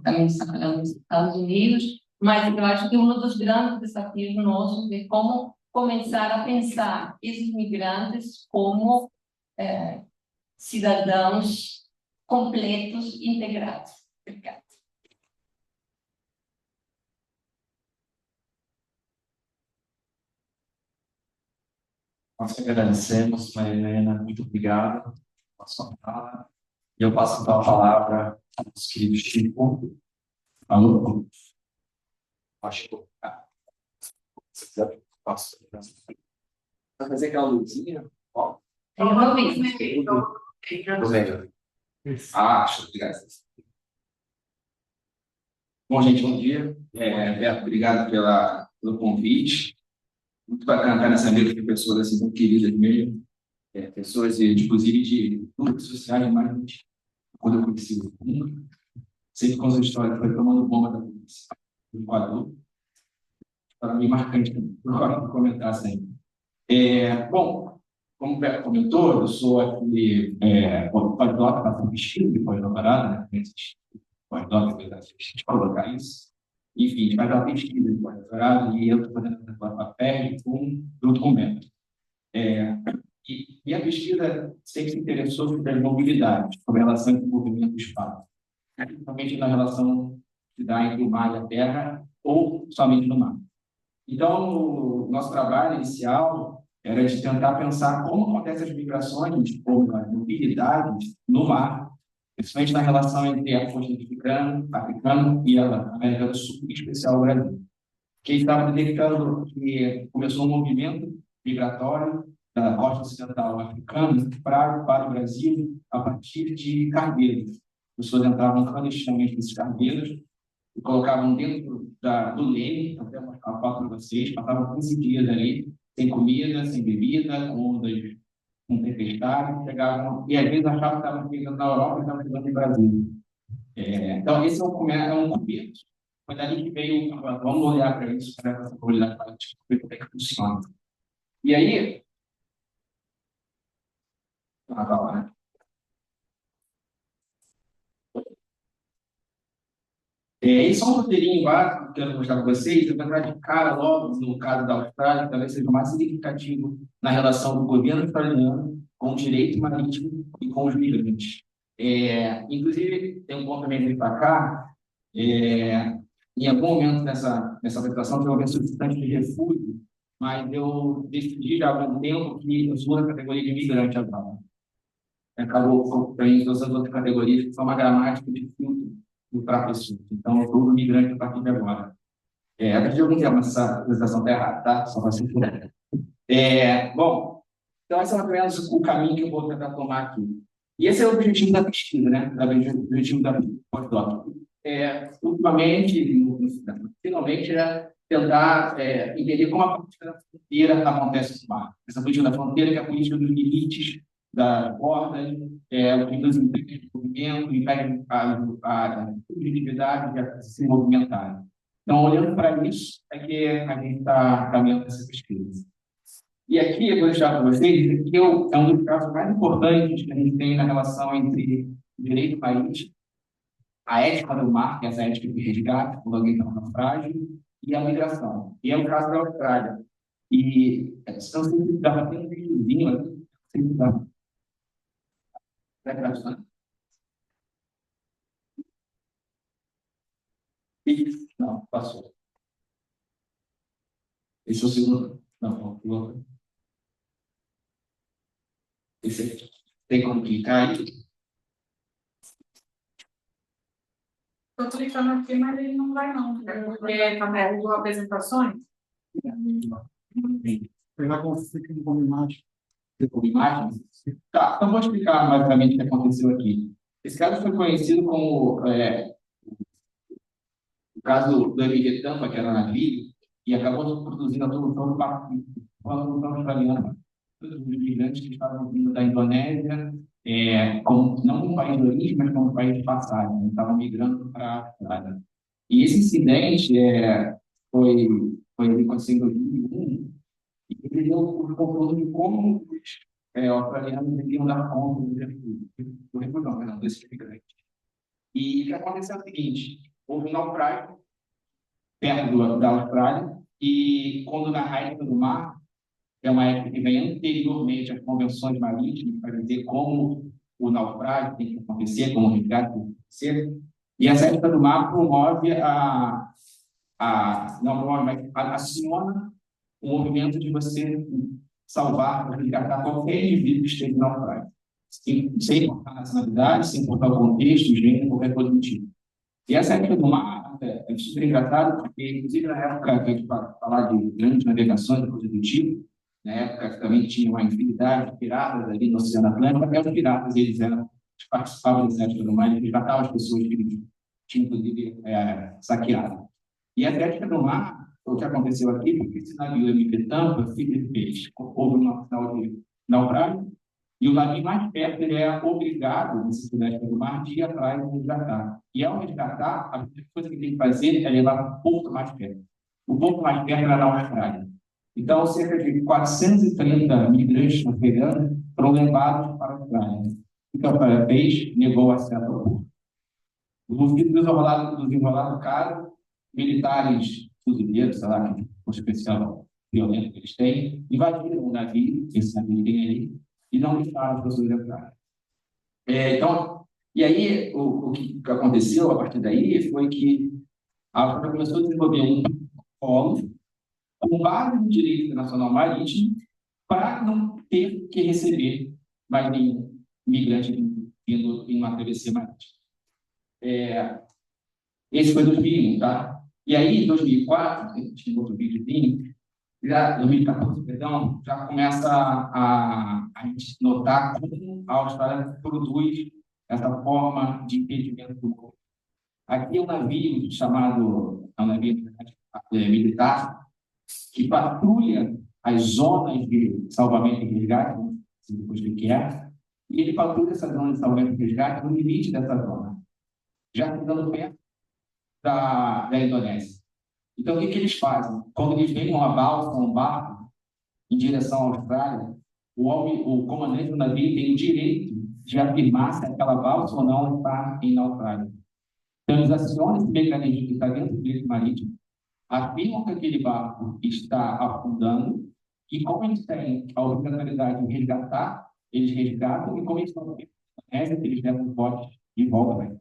também está falando nos Estados Unidos, mas eu acho que um dos grandes desafios nossos é como começar a pensar esses migrantes como cidadãos completos e integrados. Obrigada. Nós que agradecemos, Maria Helena, muito obrigado pela sua fala. E eu passo então a palavra ao nosso querido Chico. Alô? Chico. Se quiser, posso fazer aquela luzinha? Ó. Eu não vi. Do meio. Acho, obrigado. Bom, gente, bom dia. Beto, obrigado pelo convite. Muito bacana estar nessa mesa de pessoas assim tão queridas mesmo. Pessoas, inclusive, de grupos sociais mais antigos. Quando eu conheci o mundo, sempre com as histórias foi tomando bomba da polícia do Equador. Para mim, marcante, para comentar sempre. Bom, como o Beto comentou, eu sou aqui pós-doc, faço pesquisa de pós-doutorado, né? Pós-doc, a gente colocar isso. Enfim, a gente faz uma pesquisa de pós-doutorado e eu estou fazendo a papel junto com o Beto. E minha pesquisa sempre se interessou sobre as mobilidades, sobre a relação entre o movimento e o espaço, principalmente na relação que dá entre o mar e a terra, ou somente no mar. Então, o nosso trabalho inicial era de tentar pensar como acontecem as migrações, como as mobilidades no mar, principalmente na relação entre a costa africana e a América do Sul, em especial o Brasil. Que estava detectando que começou um movimento migratório da costa ocidental africana para o Brasil a partir de cargueiros. As pessoas entravam clandestinamente nesses cargueiros e colocavam dentro do leme, até mostrar a foto para vocês, passavam 15 dias ali, sem comida, sem bebida, com ondas, com tempestade, chegavam, e às vezes achavam que estavam chegando na Europa e estavam chegando no Brasil. Então, esse é um começo. Foi dali que veio, vamos olhar para isso, para essa probabilidade, para descobrir como é que funciona. E aí, vai lá, né? Esse é um roteirinho básico que eu quero mostrar para vocês. Eu vou entrar de cara logo no caso da Austrália, que talvez seja o mais significativo na relação do governo australiano com o direito marítimo e com os migrantes. Inclusive, tem um ponto também de para cá. Em algum momento nessa apresentação, eu ouvi solicitante de refúgio, mas eu decidi já há algum tempo que eu sou da categoria de imigrante agora. Acabou usando outra categoria, que são uma gramática de filtro para pessoas. Então, eu sou imigrante a partir de agora. A partir de algum tempo, essa apresentação está errada, tá? Só para se entender. Bom, então esse é mais ou menos o caminho que eu vou tentar tomar aqui. E esse é o objetivo da pesquisa, né? O objetivo da pós-doc. Ultimamente, finalmente, é tentar entender como a política da fronteira acontece no mar. Essa política da fronteira, que é a política dos limites das bordas, o que nos impede de movimento, impede a subjetividade de se movimentar. Então, olhando para isso, é que a gente está caminhando essa pesquisa. E aqui, eu vou deixar para vocês, aqui é um dos casos mais importantes que a gente tem na relação entre o direito marítimo, a ética do mar, que é essa ética de resgate, quando alguém está no naufrágio, e a migração. E é o caso da Austrália. E se eu sempre dava até um videozinho ali, sempre dava. Vai gravando? Não, passou. Esse é o segundo. Não, o outro. Esse aqui. Tem como clicar aí? Estou clicando aqui, mas ele não vai não, porque está aberto apresentações. Ele vai conseguir com imagem. Com imagens? Tá, então vou explicar basicamente o que aconteceu aqui. Esse caso foi conhecido como o caso do MV Tampa, que era navio, e acabou produzindo a solução do barco australiana, dos imigrantes que estavam vindo da Indonésia, não como país de origem, mas como país de passagem, né? Estavam migrando para a Austrália. E esse incidente foi, aconteceu em 2001, e ele deu o controle de como os australianos deviam dar conta do refúgio, não, desse imigrante. E o que aconteceu é o seguinte: houve um naufrágio perto da Austrália, e quando na época do mar, é uma época que vem anteriormente às convenções marítimas, para dizer como o naufrágio tem que acontecer, como o resgate tem que acontecer, e essa época do mar promove não promove, mas aciona o movimento de você salvar, resgatar qualquer indivíduo que esteja no naufrágio, sem importar a nacionalidade, sem importar o contexto, o gênero, qualquer coisa do tipo. E essa época do mar é super engraçado, porque, inclusive, na época que a gente falar de grandes navegações, coisa do tipo, na época também tinha uma infinidade de piratas ali no Oceano Atlântico, até os piratas, eles participavam dessa época do mar, eles resgatavam as pessoas que eles tinham, inclusive, saqueado. E a ética do mar, o que aconteceu aqui, porque esse navio MV Tampa, fez, houve uma final de naufrágio, e o navio mais perto, ele é obrigado, nesse silvestre do mar, de ir atrás e resgatar. E ao resgatar, a primeira coisa que tem que fazer é levar para um porto mais perto. O porto mais perto era na Austrália. Então, cerca de 430 migrantes africanos foram levados para a Austrália. O que a Austrália fez? Negou o acesso ao porto. No fim do desenrolar do caso, militares fuzileiros, sei lá, que o especial violento que eles têm, invadiram o navio, esse navio tem ali, e não deixaram as pessoas entrarem. Então, e aí, o que aconteceu a partir daí foi que a África começou a desenvolver um protocolo com base no direito internacional marítimo para não ter que receber mais nenhum migrante vindo em uma travessia marítima. Esse foi 2001, tá? E aí, em 2004, tinha outro videozinho, 2014, perdão, já começa a gente notar como a Austrália produz essa forma de impedimento do corpo. Aqui é um navio chamado, é um navio militar, que patrulha as zonas de salvamento e resgate, depois do que é, e ele patrulha essa zona de salvamento e resgate no limite dessa zona, já ficando perto da Indonésia. Então, o que eles fazem? Quando eles veem uma balsa, um barco, em direção à Austrália, o comandante do navio tem o direito de afirmar se aquela balsa ou não está em naufrágio. Então, eles acionam esse mecanismo que está dentro do direito marítimo, afirmam que aquele barco está afundando, e como eles têm a obrigatoriedade de resgatar, eles resgatam, e como eles estão eles levam os botes de volta. Né?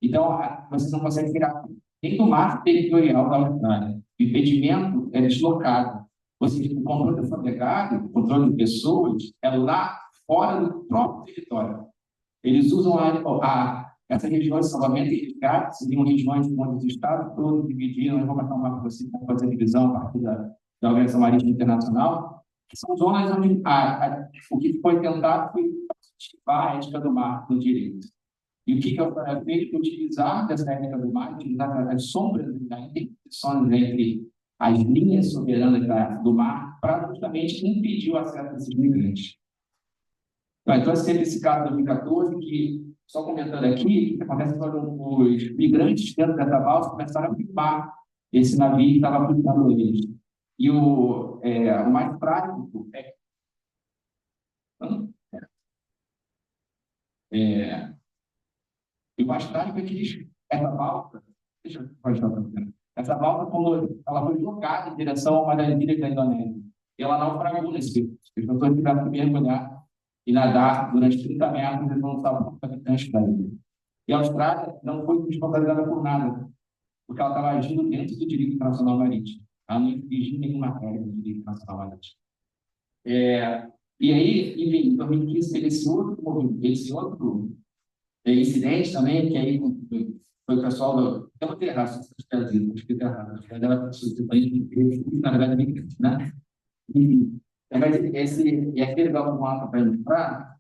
Então, vocês não conseguem tirar nem do mar territorial da Austrália. O impedimento é deslocado. Ou seja, o controle do fabricado, o controle de pessoas, é lá fora do próprio território. Eles usam essa região de salvamento e resgate, seriam regiões onde os estados todos dividiram, eu vou marcar um mapa para você, fazer a divisão a partir da Organização Marítima Internacional, que são zonas onde o que foi tentado foi ativar a ética do mar no direito. E o que a Austrália fez foi utilizar dessa ética do mar, utilizar as sombras, as interseções entre as linhas soberanas do mar, para justamente impedir o acesso desses migrantes. Então, esse caso de 2014, que só comentando aqui, o que acontece quando os migrantes dentro dessa balsa começaram a filmar esse navio que estava afundando eles. E o mais prático é, e o mais trágico é que essa balsa, deixa eu pode estar falando, essa balsa, quando ela foi jogada em direção a uma das ilhas da Indonésia, e ela naufragou nesse período. As pessoas tiveram que mergulhar e nadar durante 30 metros e não estavam com os habitantes da ilha. E a Austrália não foi responsabilizada por nada, porque ela estava agindo dentro do direito internacional marítimo. Ela não infringiu nenhuma regra do direito internacional marítimo. E aí, enfim, em 2015 teve esse outro incidente também, que aí foi o pessoal do. Eu vou ter errado, se vocês traduziram, acho que eu errado. Acho que ela na verdade, né? Enfim, e aquele legal do mapa para ilustrar,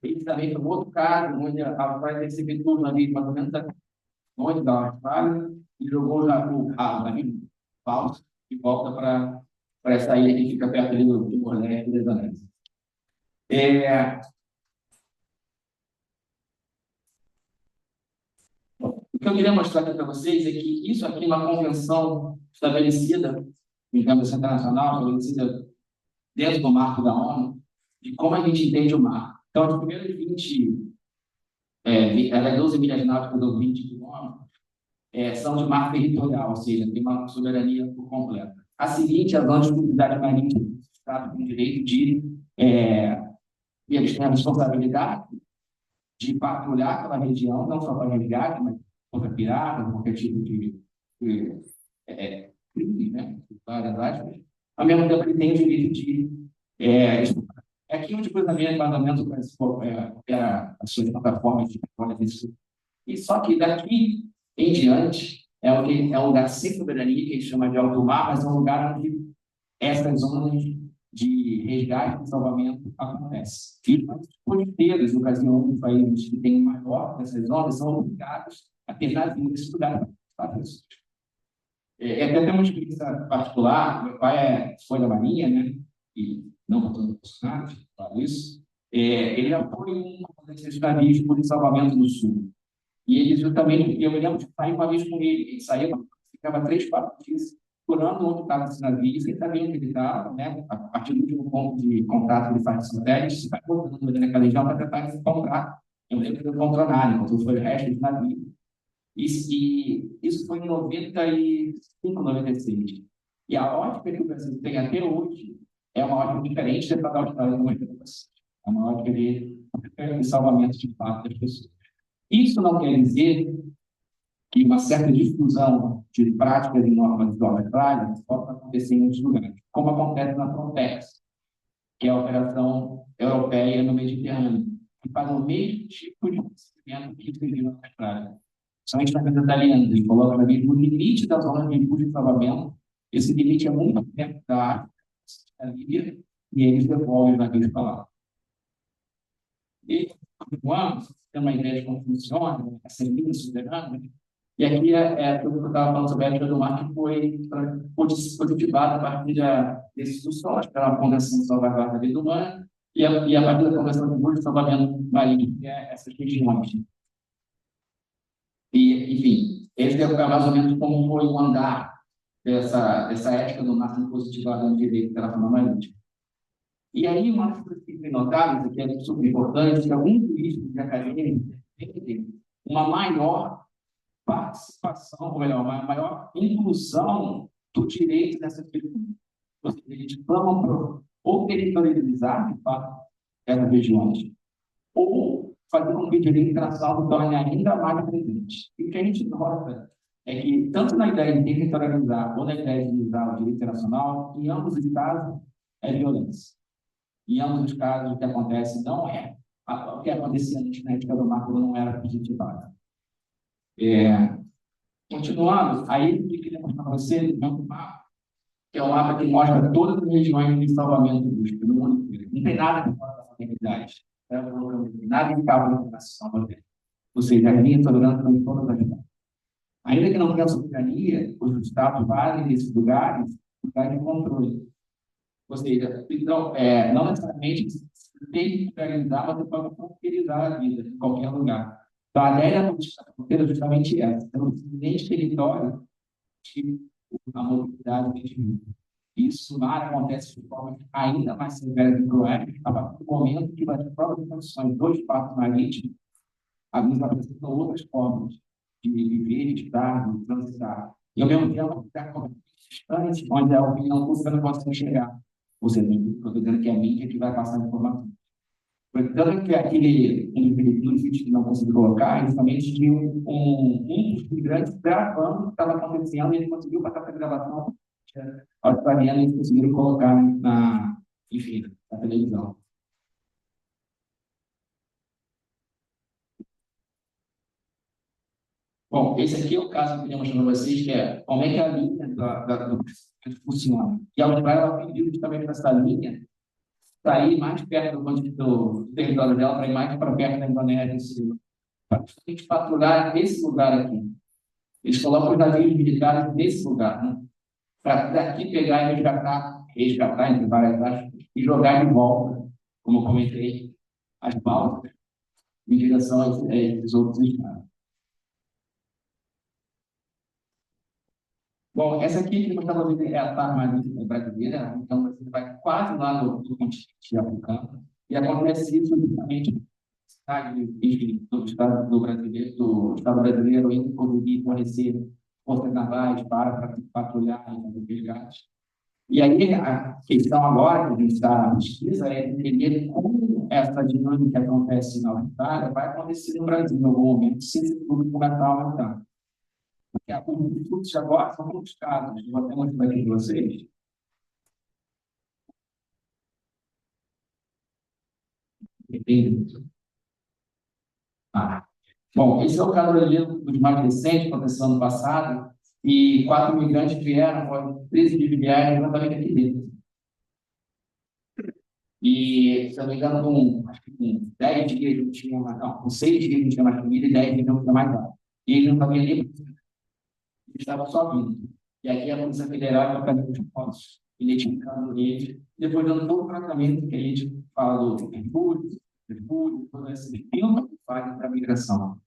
ele também foi um outro caso, onde a Austrália recebeu tudo ali, mais ou menos onde da Austrália, e jogou já o navio falso de volta para essa ilha que fica perto ali do Timor-Leste e da Indonésia. O que eu queria mostrar aqui para vocês é que isso aqui é uma convenção estabelecida, em convenção internacional, estabelecida dentro do marco da ONU, de como a gente entende o mar. Então, as primeiras 20, ela é 12 milhas náuticas ou 20 quilômetros, são de mar territorial, ou seja, tem uma soberania por completa. A seguinte, as zonas de atividade marítima, Estado com direito de, e eles têm a responsabilidade de patrulhar aquela região, não só para resgate, mas contra pirata, qualquer tipo de crime, né? Várias aspas. Ao mesmo tempo, ele tem o direito de. Aqui onde coisa meio mandamento para as suas plataformas de petróleo. E só que daqui em diante é um lugar sem soberania, que a gente chama de alto mar, mas é um lugar onde essas zonas de resgate e salvamento acontecem. E os fronteiras, no caso, os países que têm maior dessas zonas são obrigados a ter navio nesse lugar. Até uma experiência particular, meu pai foi da Marinha, né? E não votando Bolsonaro, claro isso. Ele já foi um desses navios de salvamento do Sul. E ele justamente, eu me lembro de sair uma vez com ele, ele saía, ficava 3, 4 dias procurando onde estava esse navio, sem saber onde ele estava, né? A partir do último ponto de contato que ele faz com satélite, você vai voltando naquela região para tentar encontrar. Eu lembro que ele não encontrou nada, encontrou foi o resto do navio. E isso foi em 95, 96. E a ótica que o Brasil tem até hoje é uma ótica diferente da da Austrália no é uma ótica de salvamento de fato das pessoas. Isso não quer dizer que uma certa difusão de práticas e normas da Austrália possa acontecer em outros lugares, como acontece na Frontex, que é a operação europeia no Mediterrâneo, que faz o mesmo tipo de procedimento que se viu na Austrália. Somente na casa italiana, eles colocam no limite da zona de impulso de salvamento, esse limite é muito perto da Líbia, e eles devolvem os navios para lá. E, continuando, tem uma ideia de como funciona, essa linha soberana, e aqui é tudo que eu estava falando sobre a ética do mar, que foi positivada a partir desses sócios, pela Convenção de Salvaguarda da Vida Humana, e a partir da Convenção de Impulso de Salvamento Marítimo, que é essas regiões. E, enfim, esse é mais ou menos como foi o andar dessa ética do mar sendo positivada no direito internacional marítimo. E aí, uma coisa que tem notado, que é super importante, que alguns juízes de academia têm uma maior participação, ou melhor, uma maior inclusão do direito nessas questões. Ou seja, eles clamam por ou territorializar, de fato, essas regiões, ou fazer com que o direito internacional se torne ainda mais presente. E o que a gente nota é que, tanto na ideia de territorializar ou na ideia de usar o direito internacional, em ambos os casos, é violência. Em ambos os casos, o que acontece não é o que acontecia antes na ética do mar, quando não era positivado. Continuando, aí eu queria mostrar para vocês um mapa, que é um mapa que mostra todas as regiões de salvamento do busca no mundo inteiro. Não tem nada que fora da modernidade. Nada em cabo internacional. Ou seja, as linhas tolerantes em todas as regiões. Ainda que não tenha soberania, os estados valem nesses lugares de controle. Ou seja, então, não necessariamente territorializar, mas você pode conquerizar a vida em qualquer lugar. Então, a ideia da política da fronteira é justamente essa. Então, nesse território, que a mobilidade do indivíduo. Isso no mar acontece de forma ainda mais severa do que o Oeste, a partir do momento que, nas próprias condições do espaço marítimo, a nos apresentam outras formas de viver, de estar, de transitar. E, ao mesmo tempo, distantes, onde a opinião pública não consegue chegar. Ou seja, estou dizendo que é a mídia que vai passar a informação. Portanto, que aquele indivíduo que não conseguiu colocar, justamente de um dos migrantes gravando o que estava acontecendo, e ele conseguiu passar essa gravação australiana e eles conseguiram colocar enfim, na televisão. Bom, esse aqui é o caso que eu queria mostrar para vocês, que é como é que a linha do funciona. E a Austrália ela pediu justamente para essa linha sair mais perto do território dela, para ir mais para perto da Indonésia, para justamente patrulhar esse lugar aqui. Eles colocam os navios militares nesse lugar, né? Para daqui pegar e resgatar entre várias aspas, e jogar de volta, como eu comentei, as balsas em direção a esses outros estados. Bom, essa aqui que eu estava vendo é a Farm brasileira, então você vai quase lá no continente africano, e acontece isso justamente no estado brasileiro, do estado brasileiro, indo conseguir fornecer forças navais para patrulhar e fazer resgate. E aí a questão agora que a gente está na pesquisa é entender como essa dinâmica que acontece na Austrália vai acontecer no Brasil em algum momento, se esse tudo começar a aumentar. Os fluxos agora são muitos casos. Vou até mostrar aqui para vocês. Bom, esse é o caso dos mais recentes, aconteceu ano passado, e 4 migrantes vieram, foram 13 de viagem exatamente aqui dentro. E, se eu não me engano, acho que com 10 dias não tinha mais, não, com 6 dias não tinha mais comida e 10 dias não tinha mais nada. E eles não sabiam nem estava só vindo. E aqui a Polícia Federal está fazendo os fotos, identificando eles, depois dando todo o tratamento que a gente falou, refúgio, todo esse tempo que faz para a migração.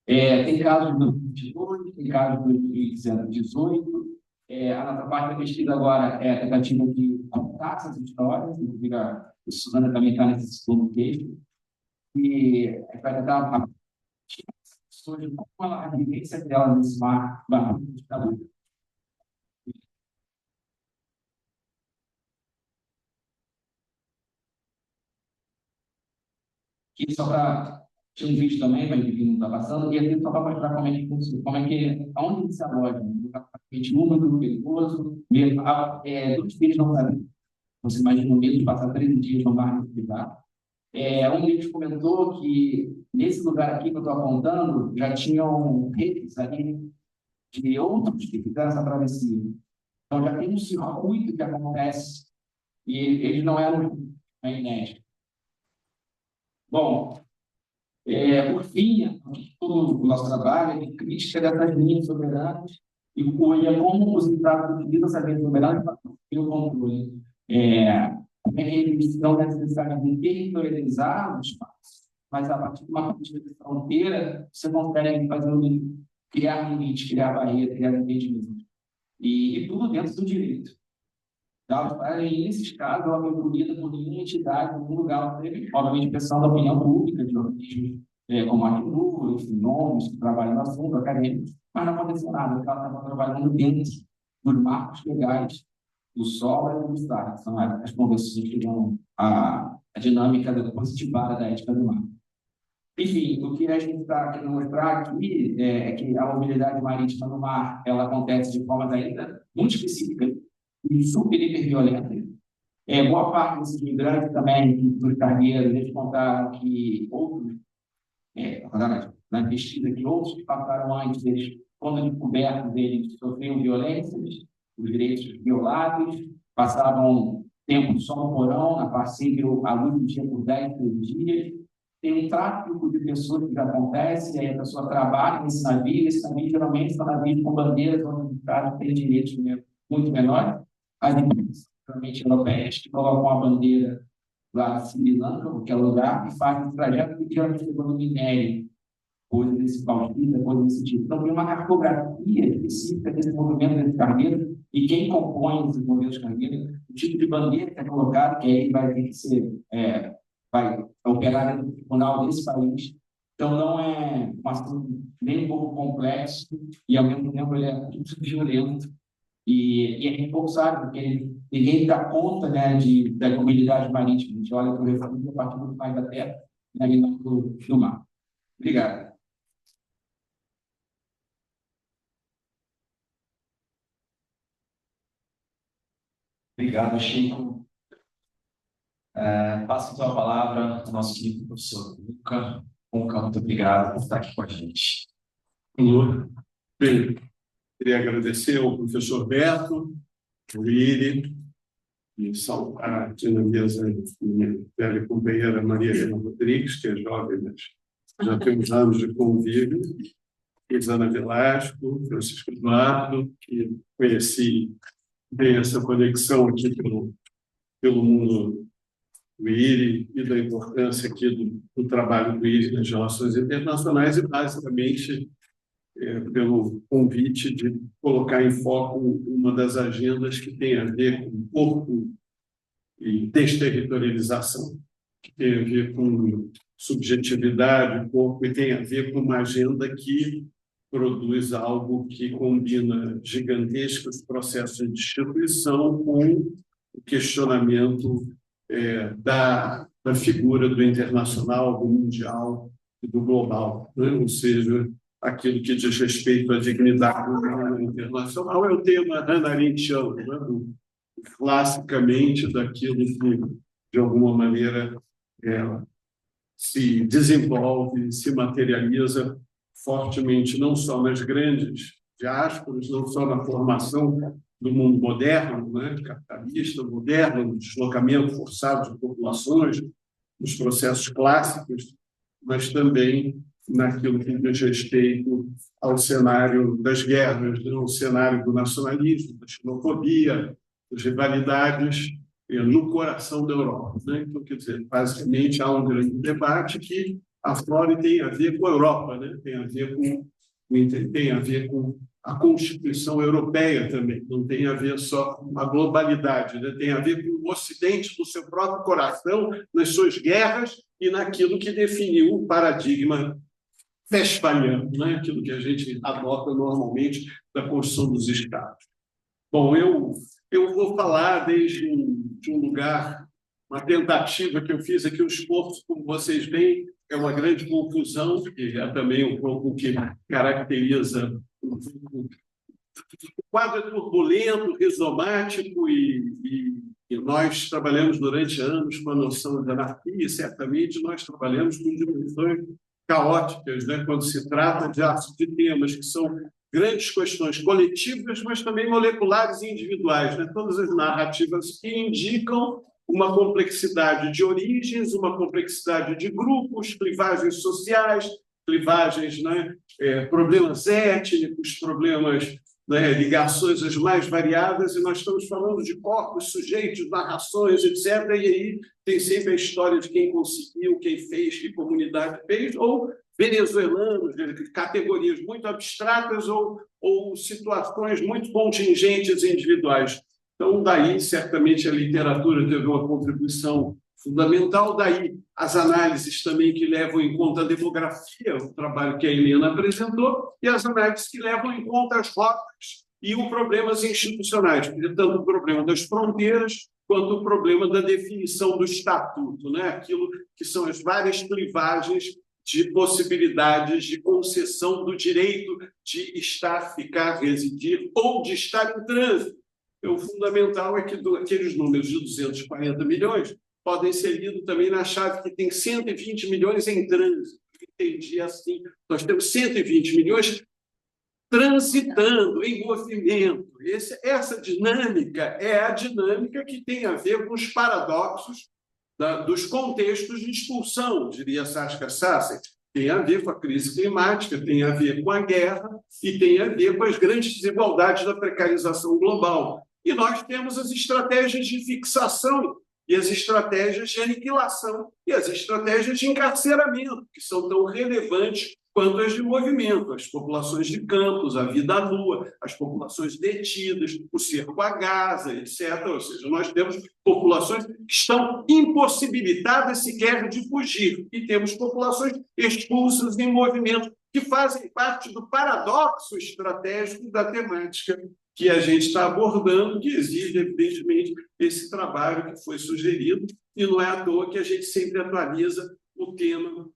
Tem casos do 2022, tem casos do 2018. A nossa parte da pesquisa agora é a tentativa de contar essas histórias, inclusive a Suzana também está nesse segundo texto, e a gente vai tentar sobre como a vivência dela nesse mar barulho de calor. Aqui só para... Tinha um vídeo também, mas que não está passando, e aqui só para mostrar como é que funciona, onde ele se aloja, um lugar praticamente úmido, perigoso, dois filhos não sabem. Você imagina o medo de passar 13 dias no mar de cuidar. Um deles comentou que nesse lugar aqui que eu estou apontando, já tinham redes ali de outros que fizeram essa travessia. Então, já tem um circuito que acontece e eles não eram inéditos. Bom, por fim, todo o nosso trabalho é de crítica dessas linhas soberanas e como os estados utilizam essas linhas soberanas para ter o controle. Eles não necessariamente territorializar o espaço, mas a partir de uma política de fronteira, você consegue criar limites, criar barreiras, criar impedimentos. E tudo dentro do direito. A Austrália, nesses casos, ela foi punida por nenhuma entidade, nenhum lugar, obviamente, pressão da opinião pública, de organismos como a ACNUR, enfim, nomes que trabalham no assunto, acadêmicos, mas não aconteceu nada, porque ela estava trabalhando dentro dos marcos legais do solo e do Estado, que são as convenções que dão a dinâmica positivada da ética do mar. Enfim, o que a gente está querendo mostrar aqui é que a mobilidade marítima no mar ela acontece de forma ainda muito específica e super hiperviolenta. Boa parte desses migrantes também, dos cargueiros, eles contaram que outros, na pesquisa, que outros que passaram antes, eles, quando descobertos, eles sofriam violências, os direitos violados, passavam tempo só no porão, na passível à luz do dia por 10, 13 dias. Tem um tráfico de pessoas que já acontece, aí a pessoa trabalha nesse navio, esse navio geralmente são navios com bandeiras onde os caras têm direitos muito menores, as empresas, geralmente europeias, que colocam a bandeira lá em Sri Lanka, qualquer lugar, e faz esse trajeto que geralmente chegou no minério, coisa desse bauxita, coisa desse tipo. Então, tem uma cartografia específica desse movimento desse cargueiro e quem compõe esses movimentos cargueiros, o tipo de bandeira que é colocado, que aí vai ter que ser, vai operar no tribunal desse país. Então, não é um assunto nem um pouco complexo e, ao mesmo tempo, ele é muito violento. E a gente pouco sabe, porque ninguém dá conta, né, da comunidade marítima. A gente olha para o refúgio a partir do mais da terra, né, e não do mar. Obrigado. Obrigado, Chico. Passo então a palavra ao nosso querido professor Luca. Muito obrigado por estar aqui com a gente. Alô. Bem, queria agradecer ao professor Beto, ao Iri, e saudar aqui na mesa minha velha companheira Maria Helena Rodrigues, que é jovem, mas já temos anos de convívio, Isana Velasco, Francisco Eduardo, que conheci bem essa conexão aqui pelo mundo do IRI e da importância aqui do trabalho do IRI nas relações internacionais e, basicamente, pelo convite de colocar em foco uma das agendas que tem a ver com corpo e desterritorialização, que tem a ver com subjetividade, corpo, e tem a ver com uma agenda que produz algo que combina gigantescos processos de destituição com o questionamento da figura do internacional, do mundial e do global, né? Ou seja, aquilo que diz respeito à dignidade internacional é o tema Hannah-Arendtiano, né? Classicamente daquilo que, de alguma maneira, se desenvolve, se materializa fortemente, não só nas grandes diásporas, não só na formação do mundo moderno, né, capitalista, moderno, no deslocamento forçado de populações, nos processos clássicos, mas também naquilo que diz respeito ao cenário das guerras, ao cenário do nacionalismo, da xenofobia, das rivalidades no coração da Europa, né? Então, quer dizer, basicamente há um grande debate que aflora e tem a ver com a Europa, né? Tem a ver com a Constituição Europeia também, não tem a ver só com a globalidade, né? Tem a ver com o Ocidente no seu próprio coração, nas suas guerras e naquilo que definiu o paradigma westphaliano, né? Aquilo que a gente adota normalmente da construção dos Estados. Bom, eu vou falar desde um lugar, uma tentativa que eu fiz aqui, o esforço, como vocês veem, é uma grande confusão, que é também um pouco o que caracteriza o quadro é turbulento, rizomático, e nós trabalhamos durante anos com a noção de anarquia, e certamente nós trabalhamos com dimensões caóticas, né? Quando se trata de temas que são grandes questões coletivas, mas também moleculares e individuais, né? Todas as narrativas que indicam uma complexidade de origens, uma complexidade de grupos, clivagens sociais, clivagens, né? Problemas étnicos, problemas, né? Ligações as mais variadas, e nós estamos falando de corpos, sujeitos, narrações, etc. E aí tem sempre a história de quem conseguiu, quem fez, que comunidade fez, ou venezuelanos, categorias muito abstratas ou situações muito contingentes e individuais. Então, daí, certamente, a literatura teve uma contribuição fundamental, daí as análises também que levam em conta a demografia, o trabalho que a Helena apresentou, e as análises que levam em conta as rotas e os problemas institucionais, tanto o problema das fronteiras quanto o problema da definição do estatuto, né? Aquilo que são as várias clivagens de possibilidades de concessão do direito de estar, ficar, residir ou de estar em trânsito. O fundamental é que aqueles números de 240 milhões podem ser lidos também na chave que tem 120 milhões em trânsito. Entendi assim. Nós temos 120 milhões transitando, em movimento. Essa dinâmica é a dinâmica que tem a ver com os paradoxos dos contextos de expulsão, diria Saskia Sassen. Tem a ver com a crise climática, tem a ver com a guerra e tem a ver com as grandes desigualdades da precarização global. E nós temos as estratégias de fixação e as estratégias de aniquilação e as estratégias de encarceramento, que são tão relevantes quanto as de movimento, as populações de campos, a vida nua, as populações detidas, o cerco a Gaza, etc. Ou seja, nós temos populações que estão impossibilitadas sequer de fugir, e temos populações expulsas em movimento, que fazem parte do paradoxo estratégico da temática que a gente está abordando, que exige, evidentemente, esse trabalho que foi sugerido, e não é à toa que a gente sempre atualiza o tema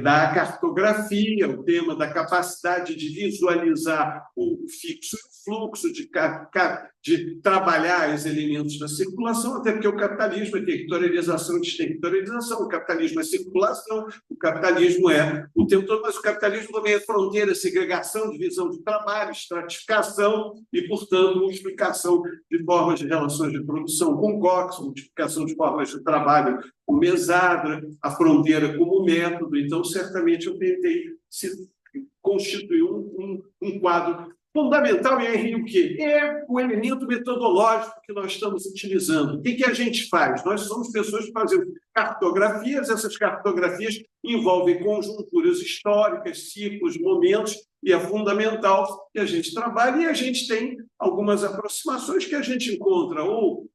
da cartografia, o tema da capacidade de visualizar o fixo e o fluxo, de trabalhar os elementos da circulação, até porque o capitalismo é territorialização e desterritorialização, o capitalismo é circulação, o capitalismo é o tempo todo, mas o capitalismo também é fronteira, segregação, divisão de trabalho, estratificação e, portanto, multiplicação de formas de relações de produção com Cox, multiplicação de formas de trabalho com Mesadra, a fronteira como método. Então, certamente, eu tentei constituir um quadro fundamental, e aí o quê? É o elemento metodológico que nós estamos utilizando. O que a gente faz? Nós somos pessoas que fazemos cartografias, essas cartografias envolvem conjunturas históricas, ciclos, momentos, e é fundamental que a gente trabalhe, e a gente tem algumas aproximações que a gente encontra ou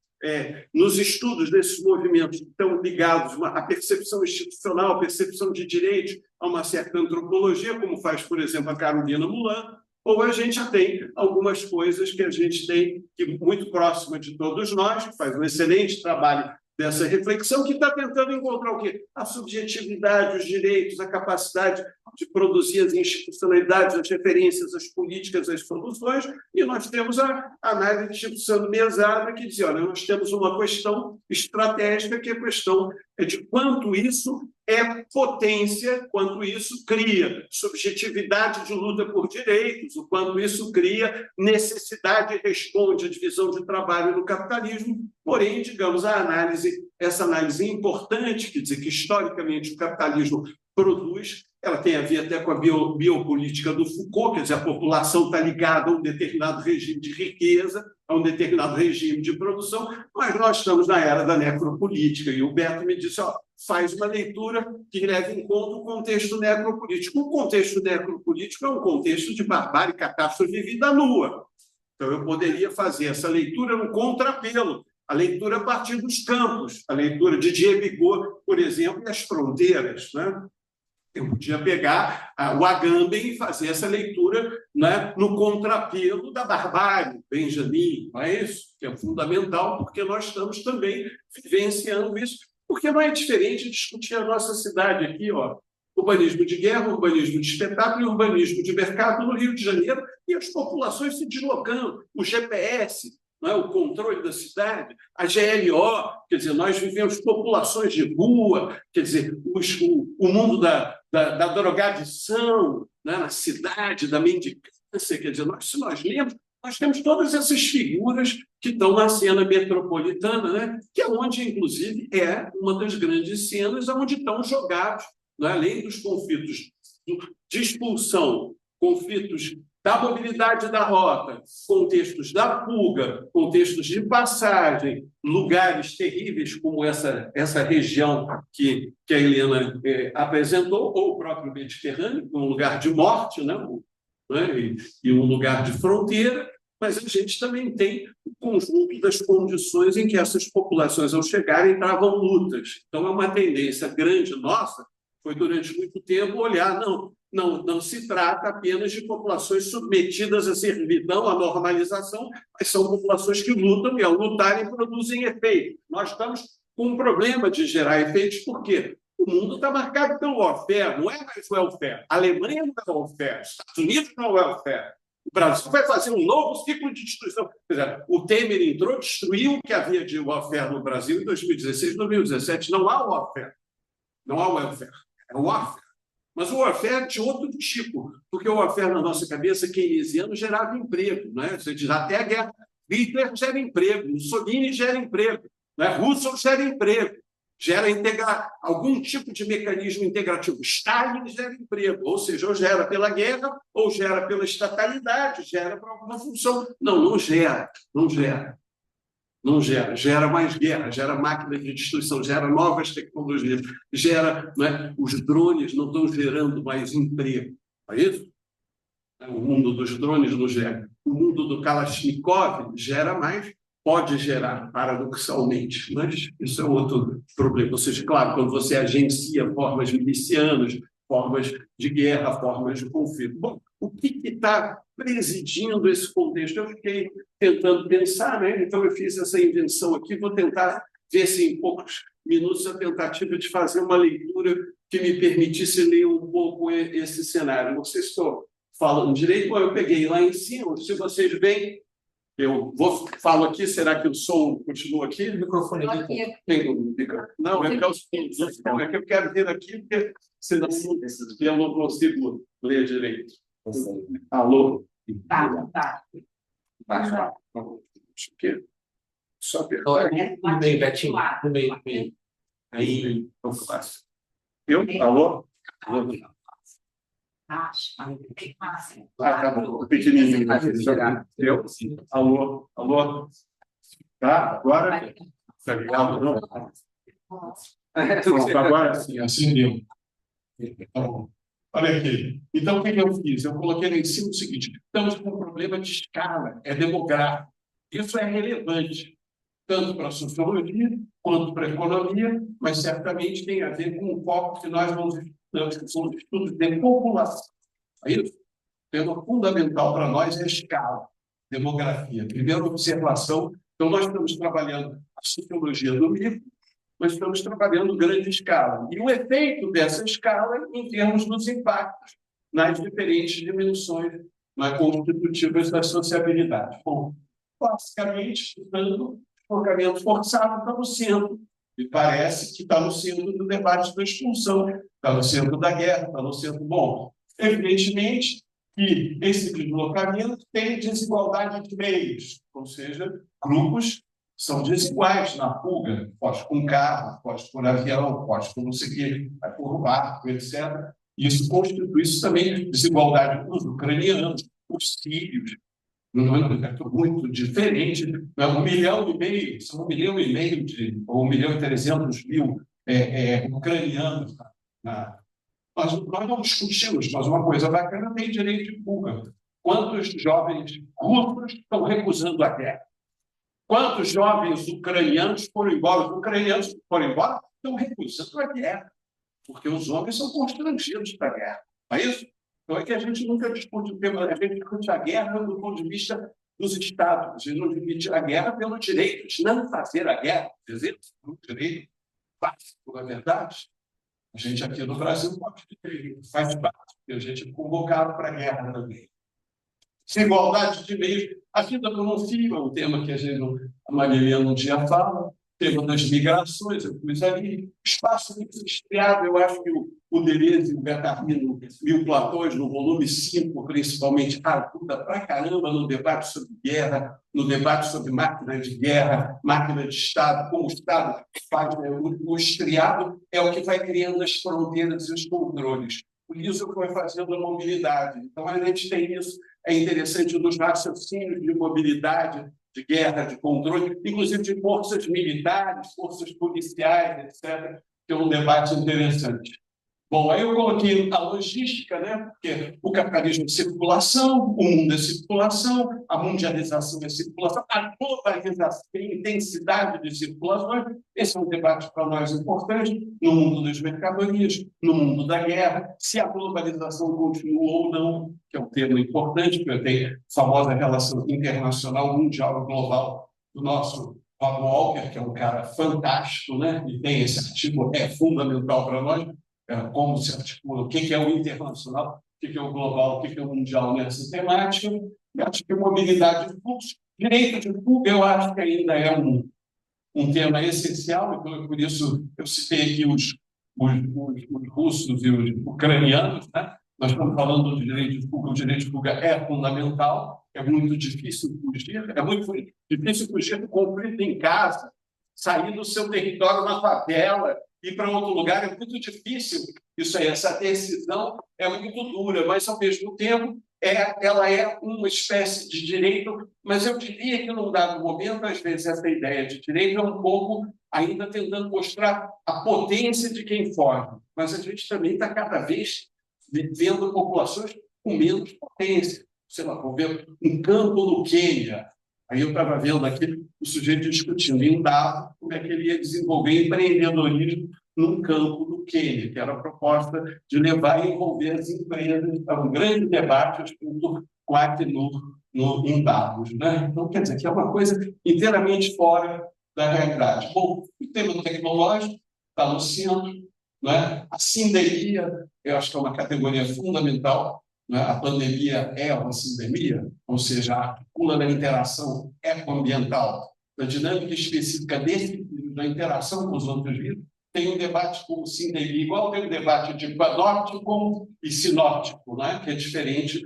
nos estudos desses movimentos que estão ligados à percepção institucional, à percepção de direitos, a uma certa antropologia, como faz, por exemplo, a Carolina Mulan, ou a gente já tem algumas coisas que a gente tem que muito próxima de todos nós, que faz um excelente trabalho dessa reflexão, que está tentando encontrar o quê? A subjetividade, os direitos, a capacidade de produzir as institucionalidades, as referências, as políticas, as soluções, e nós temos a análise de tipo Sandro Meazza, que diz, olha, nós temos uma questão estratégica, que é a questão de quanto isso é potência, quanto isso cria subjetividade de luta por direitos, o quanto isso cria necessidade e responde à divisão de trabalho no capitalismo. Porém, digamos, essa análise importante, quer dizer, que historicamente o capitalismo produz, ela tem a ver até com a biopolítica do Foucault, quer dizer, a população está ligada a um determinado regime de riqueza, a um determinado regime de produção, mas nós estamos na era da necropolítica, e o Beto me disse, faz uma leitura que leve em conta o contexto necropolítico. O contexto necropolítico é um contexto de barbárie, catástrofe e vida nua. Então, eu poderia fazer essa leitura no contrapelo, a leitura a partir dos campos, a leitura de Diego Bigot, por exemplo, e as fronteiras, né? Eu podia pegar o Agamben e fazer essa leitura, né, no contrapelo da barbárie, Benjamin, não é isso? Que é fundamental, porque nós estamos também vivenciando isso, porque não é diferente discutir a nossa cidade aqui, urbanismo de guerra, urbanismo de espetáculo e urbanismo de mercado no Rio de Janeiro, e as populações se deslocando, o GPS, não é? O controle da cidade, a GLO, quer dizer, nós vivemos populações de rua, quer dizer, o mundo da drogadição, né, na cidade, da mendicância, quer dizer, se nós lemos, nós temos todas essas figuras que estão na cena metropolitana, né, que é onde, inclusive, é uma das grandes cenas onde estão jogados, né, além dos conflitos de expulsão, conflitos da mobilidade da rota, contextos da fuga, contextos de passagem, lugares terríveis como essa região que a Helena apresentou, ou o próprio Mediterrâneo, um lugar de morte, né? E um lugar de fronteira, mas a gente também tem o conjunto das condições em que essas populações, ao chegarem, travam lutas. Então, é uma tendência grande nossa, foi durante muito tempo olhar, não se trata apenas de populações submetidas à servidão, à normalização, mas são populações que lutam e, ao lutarem, produzem efeitos. Nós estamos com um problema de gerar efeitos, porque o mundo está marcado pelo welfare, não é mais welfare. A Alemanha não é welfare, os Estados Unidos não é welfare. O Brasil vai fazer um novo ciclo de destruição. Quer dizer, o Temer entrou, destruiu o que havia de welfare no Brasil em 2016, 2017. Não há welfare. Não há welfare. É warfare. Mas o warfare de outro tipo, porque o warfare, na nossa cabeça, keynesiano, gerava emprego. Né? Você diz, até a guerra, Hitler gera emprego, Mussolini gera emprego, né? Rousseau gera emprego, gera algum tipo de mecanismo integrativo. Stalin gera emprego, ou seja, ou gera pela guerra, ou gera pela estatalidade, gera para alguma função. Não gera, não gera. Não gera, gera mais guerra, gera máquinas de destruição, gera novas tecnologias, gera, né, os drones não estão gerando mais emprego. É isso? O mundo dos drones não gera. O mundo do Kalashnikov gera mais, pode gerar, paradoxalmente, mas isso é outro problema. Ou seja, claro, quando você agencia formas milicianas, formas de guerra, formas de conflito. Bom, o que está presidindo esse contexto? Eu fiquei tentando pensar, né? Então eu fiz essa invenção aqui, vou tentar ver se em poucos minutos a tentativa de fazer uma leitura que me permitisse ler um pouco esse cenário. Não sei se estou falando direito, eu peguei lá em cima, se vocês veem, falo aqui, será que o som continua aqui? O microfone aqui. Não, é que eu quero vir aqui, porque senão eu não consigo ler direito. Alô? Tá. Só No meio, Betinho. No meio. Aí, eu faço. Alô? Tá bom. Pequenininho. Alô? Tá? Agora? Tá ligado? Não? Agora sim, assim deu. Tá bom. Olha aqui. Então, o que eu fiz? Eu coloquei lá em cima o seguinte: estamos com um problema de escala, é demográfico. Isso é relevante, tanto para a sociologia quanto para a economia, mas certamente tem a ver com o foco que nós vamos estudar, que são os estudos de população. É isso? O tema fundamental para nós é a escala, demografia. Primeira observação, então nós estamos trabalhando a sociologia do micro, mas estamos trabalhando grande escala. E o efeito dessa escala em termos dos impactos nas diferentes dimensões constitutivas da sociabilidade. Bom, basicamente, estudando deslocamento forçado está no centro, e parece que está no centro do debate da expulsão, está no centro da guerra, está no centro... Bom, evidentemente que esse deslocamento tem desigualdade de meios, ou seja, grupos são desiguais na fuga, pode com carro, pode por avião, pode por não sei o quê, vai por barco, etc. Isso constitui também desigualdade para os ucranianos, os sírios, é muito diferente. 1,5 milhão, são 1,5 milhão ou 1.300.000 ucranianos. Nós não discutimos, mas uma coisa bacana tem direito de fuga. Quantos jovens russos estão recusando a guerra? Quantos jovens ucranianos foram embora? Os ucranianos que foram embora estão recusando a guerra, porque os homens são constrangidos para a guerra. Não é isso? Então é que a gente nunca discute o tema, a gente discute a guerra do ponto de vista dos Estados. A gente não divide a guerra pelo direito de não fazer a guerra. Quer dizer, um direito básico, na verdade. A gente aqui no Brasil faz parte, porque a gente é convocado para a guerra também. Desigualdade de meios. A vida por um fio é um tema que a Maria não tinha fala. Tema das migrações, eu pus ali. Espaço desestriado, eu acho que o Deleuze e o Guattari, no Mil Platões, no volume 5, principalmente, ajuda pra caramba no debate sobre guerra, no debate sobre máquina de guerra, máquina de Estado, como o Estado faz. Né? O estriado é o que vai criando as fronteiras e os controles. Por isso foi fazendo a mobilidade. Então, a gente tem isso. É interessante nos raciocínios de mobilidade, de guerra, de controle, inclusive de forças militares, forças policiais, etc., que é um debate interessante. Bom, aí eu coloquei a logística, né? Porque o capitalismo é circulação, o mundo é circulação, a mundialização é circulação, a globalização tem intensidade de circulações. Esse é um debate para nós importante no mundo das mercadorias, no mundo da guerra, se a globalização continua ou não, que é um termo importante, porque tem a famosa relação internacional, mundial e global do nosso Bob Walker, que é um cara fantástico, né? E tem esse artigo, é fundamental para nós. Como se articula, o que é o internacional, o que é o global, o que é o mundial nessa temática. E acho que mobilidade de fluxo, direito de fuga, eu acho que ainda é um tema essencial, então por isso eu citei aqui os russos e os ucranianos, né? Nós estamos falando do direito de fuga, o direito de fuga é fundamental, é muito difícil fugir, é muito difícil fugir do conflito em casa, sair do seu território na favela, ir para outro lugar é muito difícil. Isso aí, essa decisão é muito dura, mas, ao mesmo tempo, ela é uma espécie de direito, mas eu diria que, num dado momento, às vezes, essa ideia de direito é um pouco ainda tentando mostrar a potência de quem foge. Mas a gente também está cada vez vendo populações com menos potência. Sei lá, vou ver um campo no Quênia. Aí eu estava vendo aqui o sujeito discutindo em um dado como é que ele ia desenvolver empreendedorismo num campo do Quênia, que era a proposta de levar e envolver as empresas para um grande debate quase em dados. Né? Então, quer dizer, que é uma coisa inteiramente fora da realidade. Bom, o tema tecnológico está no centro, né? A sindemia, eu acho que é uma categoria fundamental, né? A pandemia é uma sindemia, ou seja, articula na interação ecoambiental, na dinâmica específica desse vírus, da interação com os outros vírus. Tem um debate como sindemia, igual tem um debate de panóptico e sinóptico, né? Que é diferente.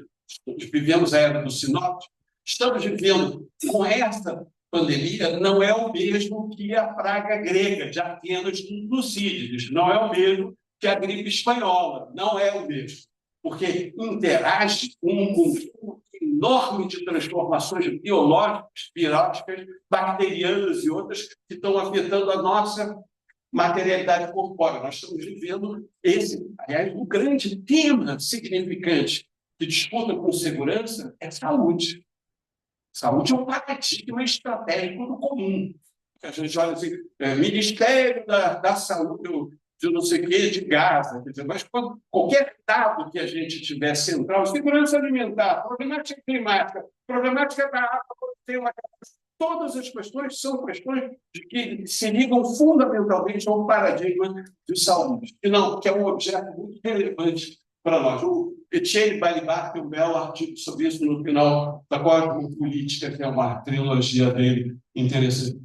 Vivemos a era do sinóptico, estamos vivendo com essa pandemia, não é o mesmo que a praga grega de Atenas com Tucídides, não é o mesmo que a gripe espanhola, não é o mesmo, porque interage com um conjunto enorme de transformações biológicas, viróticas, bacterianas e outras que estão afetando a nossa materialidade corpórea. Nós estamos vivendo aliás, um grande tema significante de disputa com segurança é saúde. Saúde é um paradigma estratégico do comum. A gente olha assim, Ministério da Saúde, de não sei o quê, de Gaza. Quer dizer, mas qualquer dado que a gente tiver central, segurança alimentar, problemática climática, problemática da água, todas as questões são questões que se ligam fundamentalmente ao paradigma de saúde, que é um objeto muito relevante para nós. O Etienne Balibar tem um belo artigo sobre isso no final da Cosmopolítica, que é uma trilogia dele interessante.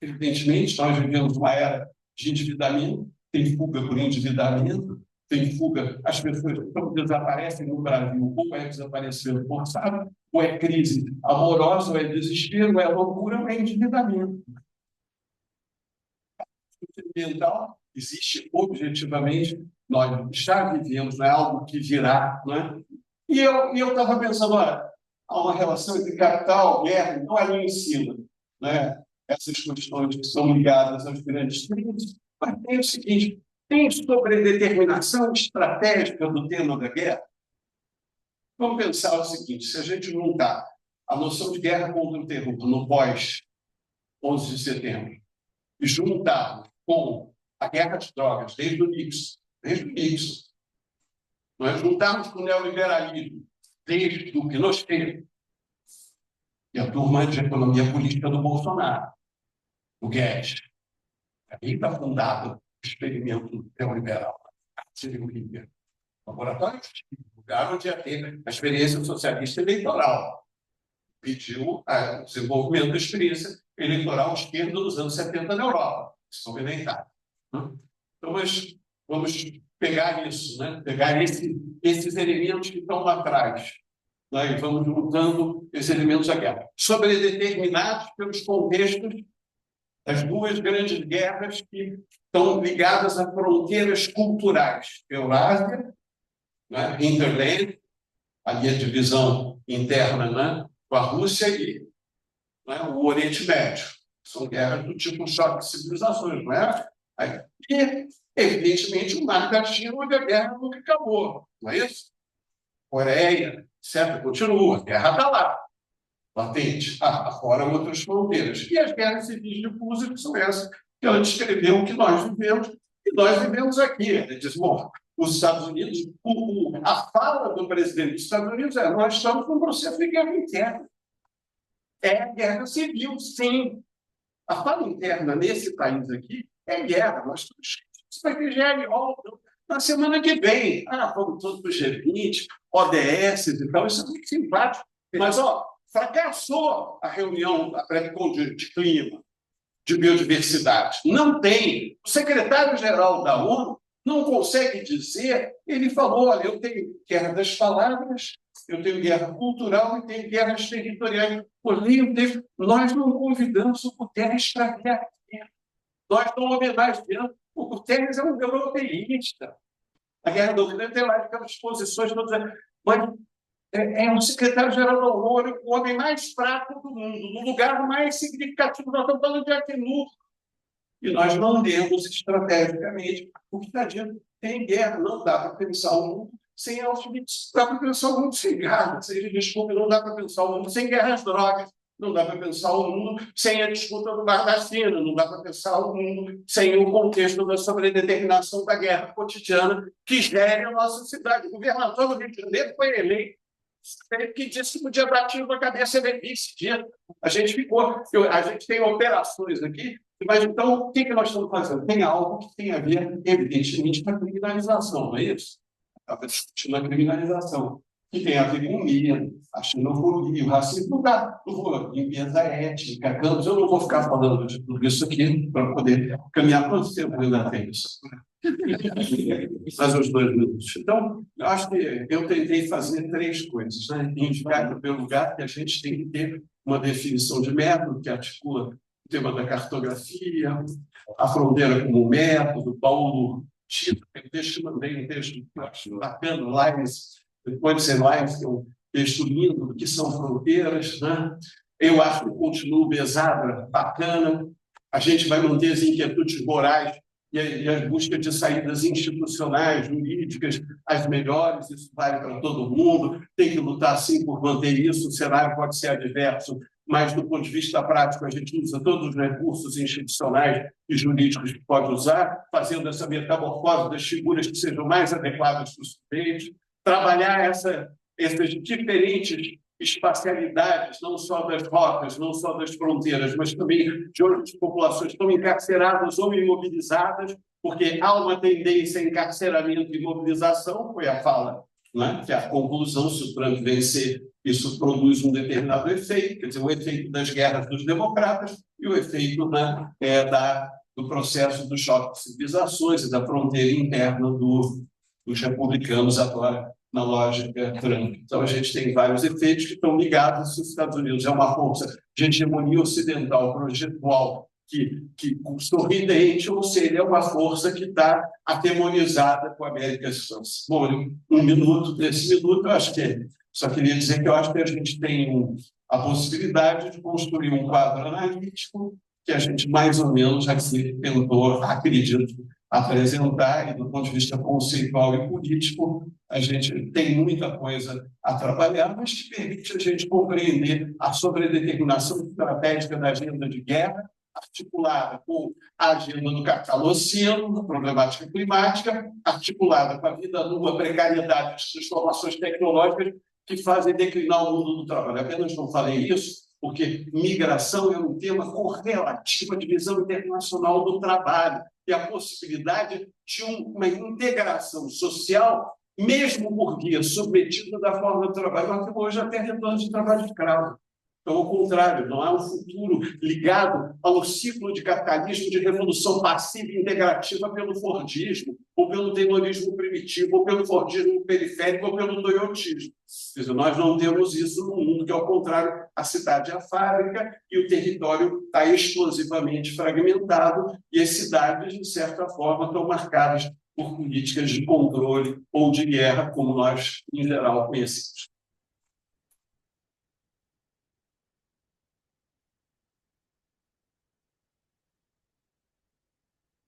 Evidentemente, nós vivemos uma era de endividamento, tem fuga por endividamento, tem fuga, as pessoas desaparecem no Brasil, ou é desaparecimento forçado, ou é crise amorosa, ou é desespero, ou é loucura, ou é endividamento. Ambiental existe objetivamente, nós já vivemos, não é algo que virá. Não é? E eu estava pensando, olha, há uma relação entre capital, guerra, não ali em cima, né? Essas questões que são ligadas aos grandes crimes, mas tem o seguinte, tem sobredeterminação estratégica do tema da guerra. Vamos pensar o seguinte, se a gente juntar a noção de guerra contra o terror no pós-11 de setembro e juntar com a guerra de drogas, desde o Nixon, nós juntarmos com o neoliberalismo, desde o Pinochet e a turma de economia política do Bolsonaro, o Guedes. Aí está fundado o experimento neoliberal. Seria o líder. Laboratório de lugar onde ia ter a experiência socialista eleitoral. Pediu o desenvolvimento da experiência eleitoral esquerda dos anos 70 na Europa. São elementares. Então, mas vamos pegar isso, né? Pegar esses elementos que estão lá atrás, né? E vamos juntando esses elementos da guerra, sobredeterminados pelos contextos das duas grandes guerras que estão ligadas a fronteiras culturais. Eurásia, né? Hinterland, ali a divisão interna, né? Com a Rússia e, né? O Oriente Médio. São guerras do tipo choque de civilizações, não é? E, evidentemente, o mar da China, onde a guerra nunca acabou, não é isso? Coreia, etc., continua, a guerra está lá, latente, fora outras fronteiras. E as guerras civis difusas, que são essas que ela descreveu, o que nós vivemos, e nós vivemos aqui. Ele diz, bom, os Estados Unidos, a fala do presidente dos Estados Unidos é: nós estamos num processo de guerra interna. É guerra civil, sim. A fala interna nesse país aqui é guerra. Nós estamos. Isso vai ter GLO na semana que vem. Vamos todos para o G20, ODS e tal. Isso é muito simpático. Mas, fracassou a reunião de clima, de biodiversidade. Não tem. O secretário-geral da ONU não consegue dizer. Ele falou: olha, eu tenho guerra das palavras, eu tenho guerra cultural e tenho guerras territoriais. Nós não convidamos o Guterres para a guerra. Nós não homenageamos. O Guterres é um europeísta. A guerra do Ucrânia tem lá aquelas posições todas. mas é o secretário-geral da ONU, o homem mais fraco do mundo, no lugar mais significativo. Nós estamos falando de Acnur, e nós não demos estrategicamente, porque está dito, tem guerra, não dá para pensar o mundo sem Auschwitz, não dá para pensar o mundo sem guerra, desculpe, não dá para pensar o mundo sem guerra às drogas, não dá para pensar o mundo sem a disputa do Mar da China, não dá para pensar o mundo sem o contexto da sobredeterminação da guerra cotidiana que gere a nossa cidade. O governador do Rio de Janeiro foi eleito, que disse que podia dar tiro na cabeça esse dia. A gente tem operações aqui, mas então o que nós estamos fazendo? Tem algo que tem a ver, evidentemente, com a criminalização, não é isso? Estava discutindo a criminalização, que tem a ver com o medo, a xenofobia, o racismo, não vou, limpeza étnica, campos, eu não vou ficar falando de tudo isso aqui para poder caminhar quanto tempo ainda tem isso. Mas os 2 minutos. Então, eu acho que eu tentei fazer 3 coisas, né? Indicar, em primeiro lugar, que a gente tem que ter uma definição de método que articula o tema da cartografia, a fronteira como método. Paulo Tito, deixa eu mandei um texto que eu acho bacana, Lines, pode ser Lines, que é um texto lindo do que são fronteiras, né? Eu acho que continua o Besabra, bacana. A gente vai manter as inquietudes morais e as buscas de saídas institucionais, jurídicas, as melhores, isso vale para todo mundo, tem que lutar, sim, por manter isso, o cenário pode ser adverso, mas, do ponto de vista prático, a gente usa todos os recursos institucionais e jurídicos que pode usar, fazendo essa metamorfose das figuras que sejam mais adequadas para os sujeitos, trabalhar essas diferentes espacialidades, não só das rotas, não só das fronteiras, mas também de outras populações que estão encarceradas ou imobilizadas, porque há uma tendência a encarceramento e imobilização, foi a fala, né? Que a conclusão, se o Trump vencer, isso produz um determinado efeito, quer dizer, o efeito das guerras dos democratas e o efeito, né, do processo do choque de civilizações e da fronteira interna dos republicanos agora na lógica Trump. Então, a gente tem vários efeitos que estão ligados. Se os Estados Unidos é uma força de hegemonia ocidental projetual que sorridente, ou se ele é uma força que está atemorizada com a América do Sul. Bom, um minuto, desse minuto, eu acho que só queria dizer que eu acho que a gente tem a possibilidade de construir um quadro analítico que a gente mais ou menos aqui tentou, acredito, apresentar, e do ponto de vista conceitual e político, a gente tem muita coisa a trabalhar, mas que permite a gente compreender a sobredeterminação estratégica da agenda de guerra, articulada com a agenda do capitaloceno, da problemática climática, articulada com a vida numa precariedade de transformações tecnológicas que fazem declinar o mundo do trabalho. Apenas não falei isso porque migração é um tema correlativo à divisão internacional do trabalho e a possibilidade de uma integração social, mesmo por via submetida da forma do trabalho. Nós temos hoje até retorno de trabalho escravo. Então, ao contrário, não há um futuro ligado ao ciclo de capitalismo de revolução passiva e integrativa pelo Fordismo, ou pelo Taylorismo primitivo, ou pelo Fordismo periférico, ou pelo Toyotismo. Quer dizer, nós não temos isso no mundo, que, ao contrário, a cidade é a fábrica e o território está explosivamente fragmentado e as cidades, de certa forma, estão marcadas por políticas de controle ou de guerra, como nós, em geral, conhecemos.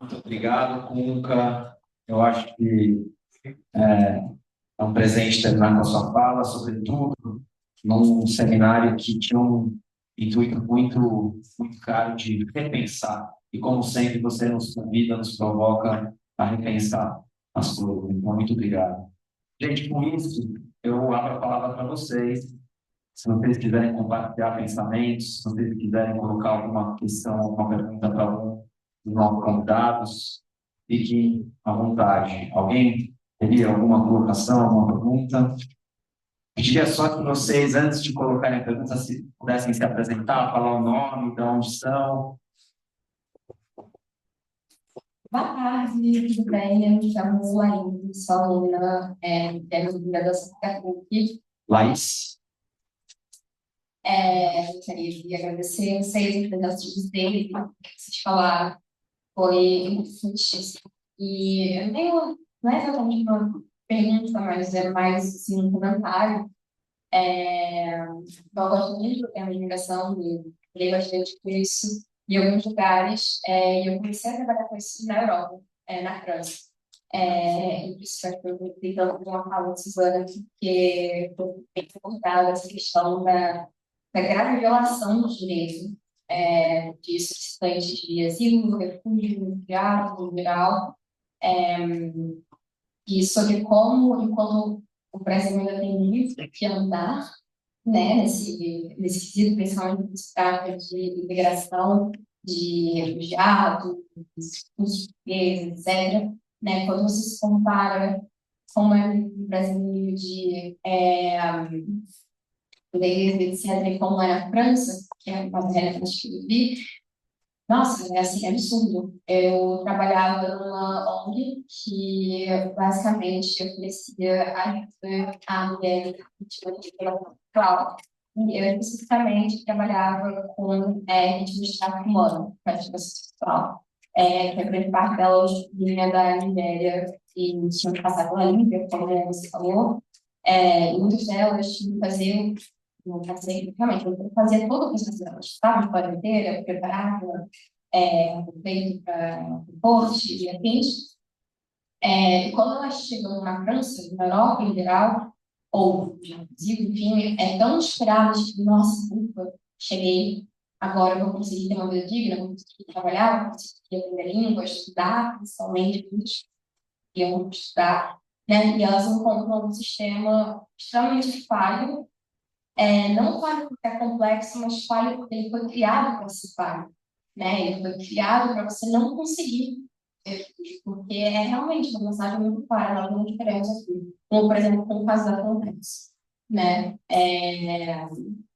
Muito obrigado, Kunka. Eu acho que é um presente terminar com a sua fala, sobretudo num seminário que tinha um intuito muito, muito claro de repensar. E, como sempre, você nos convida, nos provoca a repensar as coisas. Então, muito obrigado. Gente, com isso, eu abro a palavra para vocês. Se vocês quiserem compartilhar pensamentos, se vocês quiserem colocar alguma questão, alguma pergunta para algum dos nossos convidados, fiquem à vontade. Alguém teria alguma colocação, alguma pergunta? Pediria só que vocês, antes de colocarem a pergunta, se pudessem se apresentar, falar o nome, de onde são. Boa tarde, tudo bem? Eu me chamo Laís, sou aluna de graduação da PUC. Laís. Gostaria de agradecer a vocês pelas ações dele, que vocês falaram, foi muito interessante. E eu tenho, não é exatamente uma pergunta, mas é mais assim, um comentário. Eu gosto muito do tema de imigração, e leio bastante por isso em alguns lugares, e eu comecei a trabalhar com isso na Europa, na França. E por isso acho que eu gostei tanto de uma fala de Suzana, porque estou bem confortável essa questão da grave violação dos direitos de solicitantes de asilo, refúgio, refugiados, no geral, e sobre como, enquanto o Brasil ainda tem muito que andar, né, nesse quesito, principalmente quando se trata de imigração, de refugiados, discursos portugueses, etc., né, quando você se compara como é o Brasil de leis, etc., e como é a França, que é uma realidade que eu vivi, nossa, é assim, é absurdo. Eu trabalhava numa ONG que basicamente oferecia ajuda à mulher vítima de violência sexual. E eu especificamente trabalhava com vítimas de tráfico humano, prática sexual. Que a grande parte delas vinha da Nigéria e tinham que passar pela Líbia, como você falou. E muitas delas tinham que fazer, não fazer, realmente, eu fazia todo o processo delas. Estava de quarentena, preparava feito para post e afins. E quando elas chegam na França, na Europa em geral, ou no Brasil, enfim, é tão esperado que, nossa, ufa, cheguei, agora eu vou conseguir ter uma vida digna, vou conseguir trabalhar, vou conseguir aprender língua, estudar, principalmente, muitos iam estudar, né? E elas encontram um sistema extremamente falho, não falho porque é complexo, mas falho porque ele foi criado para ser falho, né? Ele foi criado para você não conseguir ter filhos, porque é realmente uma mensagem muito clara, nós não queremos aqui. Como, por exemplo, com o caso da Frontex, né?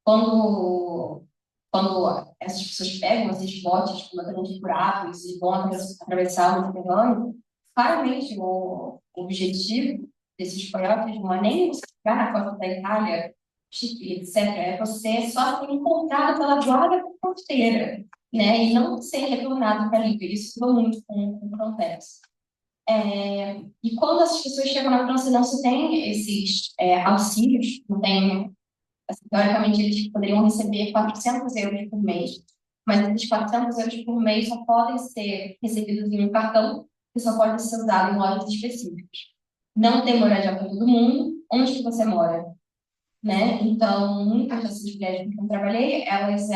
Quando, quando essas pessoas pegam esses botes completamente furados e vão atravessar o Mediterrâneo, claramente o objetivo desses coiotes não é nem você ficar na costa da Itália, Chipre, etc. É você só ser encontrado pela guarda costeira, né? E não ser retornado para a Líbia. Isso mudou muito com o Frontex. E quando essas pessoas chegam na França, não se tem esses auxílios, não tem, assim, teoricamente, eles poderiam receber 400 euros por mês, mas esses 400 euros por mês só podem ser recebidos em um cartão, que só pode ser usado em lojas específicas. Não tem moradia para todo mundo. Onde que você mora? Né? Então, muitas dessas mulheres com quem eu trabalhei, elas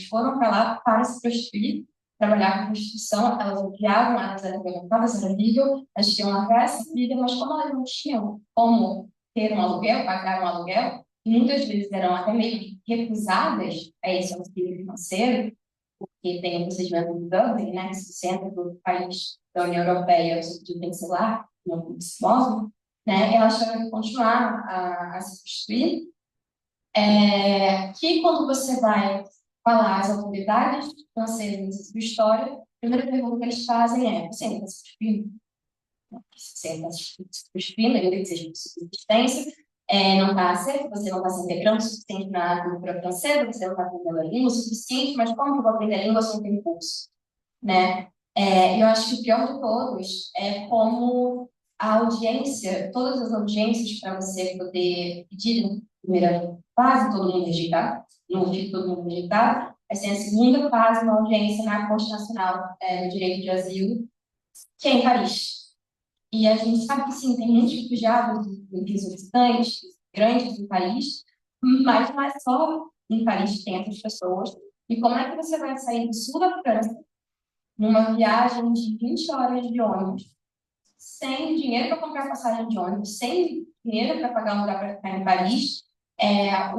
foram para lá para se prostituir, trabalhar com prostituição, elas odiavam, elas eram violentadas, era horrível, elas tinham uma graça vida, mas como elas não tinham como ter um aluguel, pagar um aluguel, e muitas vezes eram até meio recusadas a esse auxílio financeiro, porque tem o procedimento do Dublin, né, que se senta do país da União Europeia, o sentido tem que ser lá, não se move, né, elas tiveram que continuar a se prostituir, que quando você vai falar às autoridades francesas sobre história, a primeira pergunta que eles fazem é: você ainda está se prostituindo? Você ainda está se prostituindo, ainda que seja de subsistência, não está certo, você não está se integrando o suficiente na cultura francesa, você não está aprendendo a língua o suficiente, mas como que eu vou aprender a língua se não tem curso? Né? Eu acho que o pior de todos é como a audiência, todas as audiências para você poder pedir na primeira fase, todo mundo rejeitar, no fim todo mundo rejeitar, assim, a segunda fase, uma audiência na Corte Nacional do Direito de Asilo, que é em Paris. E a gente sabe que sim, tem muitos refugiados e solicitantes grandes em Paris, mas não é só em Paris que tem essas pessoas. E como é que você vai sair do sul da França numa viagem de 20 horas de ônibus, sem dinheiro para comprar passagem de ônibus, sem dinheiro para pagar um lugar para ficar em Paris,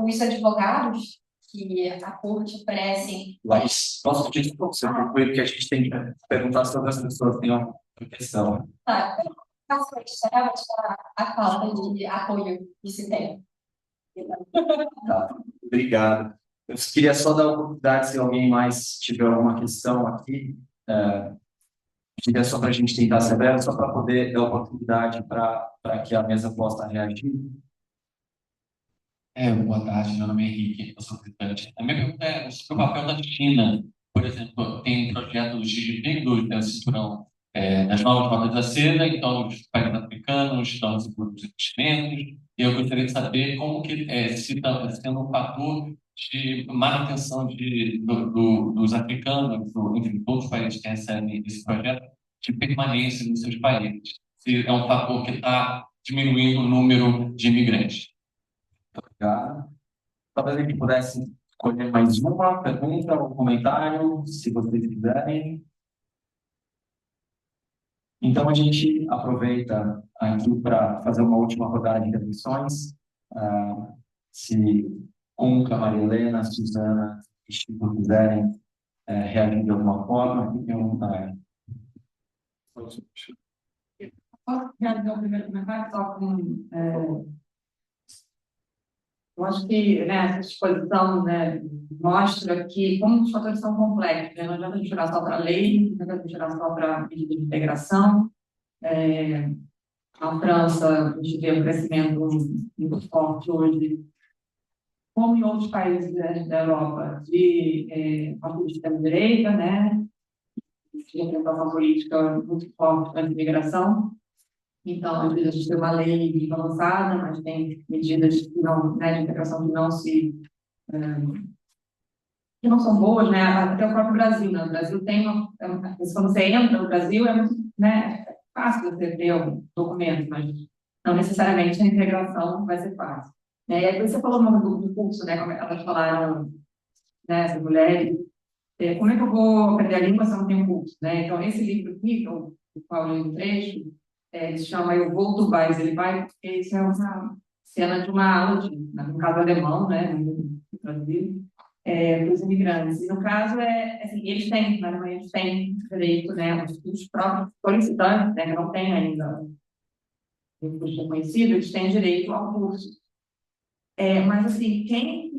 os advogados que a corte oferecem. Laís, posso pedir que você conclui, porque a gente tem que perguntar se outras pessoas têm alguma questão. Tá, basicamente, isso é realmente a falta de apoio que se tem. Tá, obrigado. Eu queria só dar a oportunidade, se alguém mais tiver alguma questão aqui, queria só para a gente tentar ser breve, só para poder dar oportunidade para que a mesa possa reagir. Boa tarde, meu nome é Henrique, eu sou visitante. A minha pergunta é sobre o papel da China. Por exemplo, tem um projeto do Xi Jinping, do Cinturão das Novas Rotas da Seda, então os países africanos africanos estão desenvolvendo investimentos, e eu gostaria de saber como que se está sendo um fator de manutenção dos africanos, enfim, todos os países que recebem esse projeto, de permanência nos seus países. Se é um fator que está diminuindo o número de imigrantes. Obrigado. Talvez a gente pudesse escolher mais uma pergunta ou comentário, se vocês quiserem. Então, a gente aproveita aqui para fazer uma última rodada de intervenções. Se Conca, Maria Helena, Suzana e Chico quiserem reagir de alguma forma, fiquem à vontade. Posso realizar o primeiro comentário só com... eu acho que, né, essa exposição, né, mostra que, como os fatores são complexos, né, não adianta a gente olhar só para a lei, não adianta a gente olhar só para a medida de integração. Na França, a gente vê um crescimento muito forte hoje, como em outros países da Europa, de partidos de extrema-direita, né, de representação política muito forte da imigração. Então, às vezes, a gente tem uma lei avançada, mas tem medidas que não, né, de integração que não são boas, né? Até o próprio Brasil, né? O Brasil tem quando você entra no Brasil, é muito, né, fácil você ter um documento, mas não necessariamente a integração vai ser fácil. Né? E aí você falou no nome do curso, né? Como elas falaram, né, essas mulheres, como é que eu vou aprender a língua se eu não tenho curso, né? Então, esse livro aqui, do qual eu li um trecho, ele se chama Eu Vou, Tu Vais, Ele Vai, porque isso é uma cena de uma aula, no caso alemão, né, no Brasil, para os imigrantes. E no caso, assim, eles têm, na Alemanha, eles têm direito, né, os próprios solicitantes, né, que não têm ainda um curso reconhecido, eles têm direito ao curso. Mas, assim, quem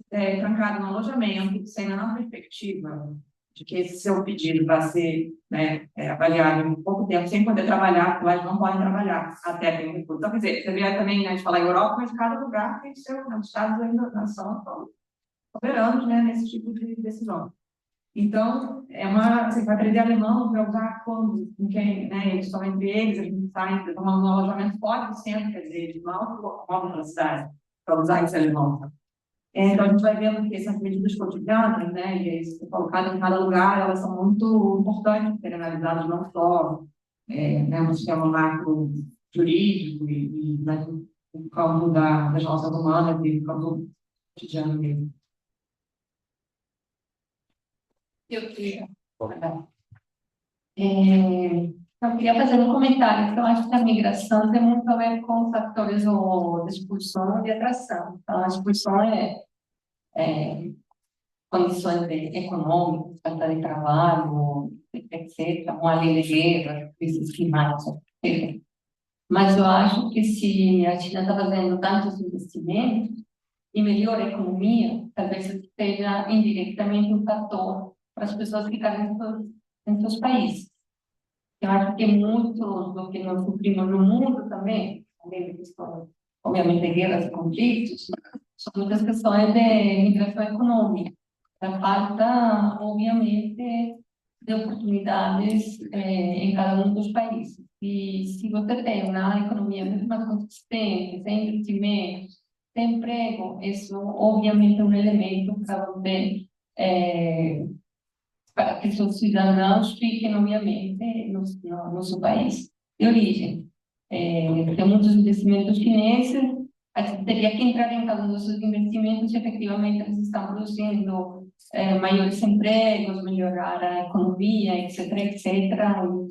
trancado no alojamento, sem a perspectiva de que esse seu pedido vai ser, né, avaliado em pouco tempo, sem poder trabalhar, porque lá eles não podem trabalhar até ter um recurso. Então, quer dizer, você vê também, né, a gente fala Europa, mas cada lugar tem seu, né, os estados ainda não são soberanos, né, nesse tipo de decisão. Então, você vai aprender alemão para usar quando, com quem, né, eles estão entre eles saem, tomando um alojamento fora do centro, quer dizer, eles mal na cidade, para usar esse alemão. Então, a gente vai vendo que essas medidas cotidianas, né, e isso colocado em cada lugar, elas são muito importantes de serem analisadas, não só no sistema macro jurídico e no campo das relações humanas e no campo cotidiano mesmo. Eu queria fazer um comentário, porque eu acho que a migração tem muito a ver com fatores de expulsão e de atração. Então, a expulsão condições econômicas, falta de trabalho, etc., uma lei de guerra, crises climáticas, etc. Mas eu acho que se a China está fazendo tantos investimentos e melhora a economia, talvez seja indiretamente um fator para as pessoas ficarem em seus países. Eu acho que muito do que nós sofrimos no mundo também, além de questões, obviamente, guerras e conflitos, são muitas questões de migração econômica, da falta, obviamente, de oportunidades em cada um dos países. E se você tem uma economia muito mais consistente, sem investimento, sem emprego, isso, obviamente, é um elemento para você para que seus cidadãos fiquem, obviamente, no seu país de origem. Tem muitos investimentos chineses, a gente teria que entrar em cada um desses investimentos e, efetivamente, eles estão produzindo maiores empregos, melhorar a economia, etc., etc., e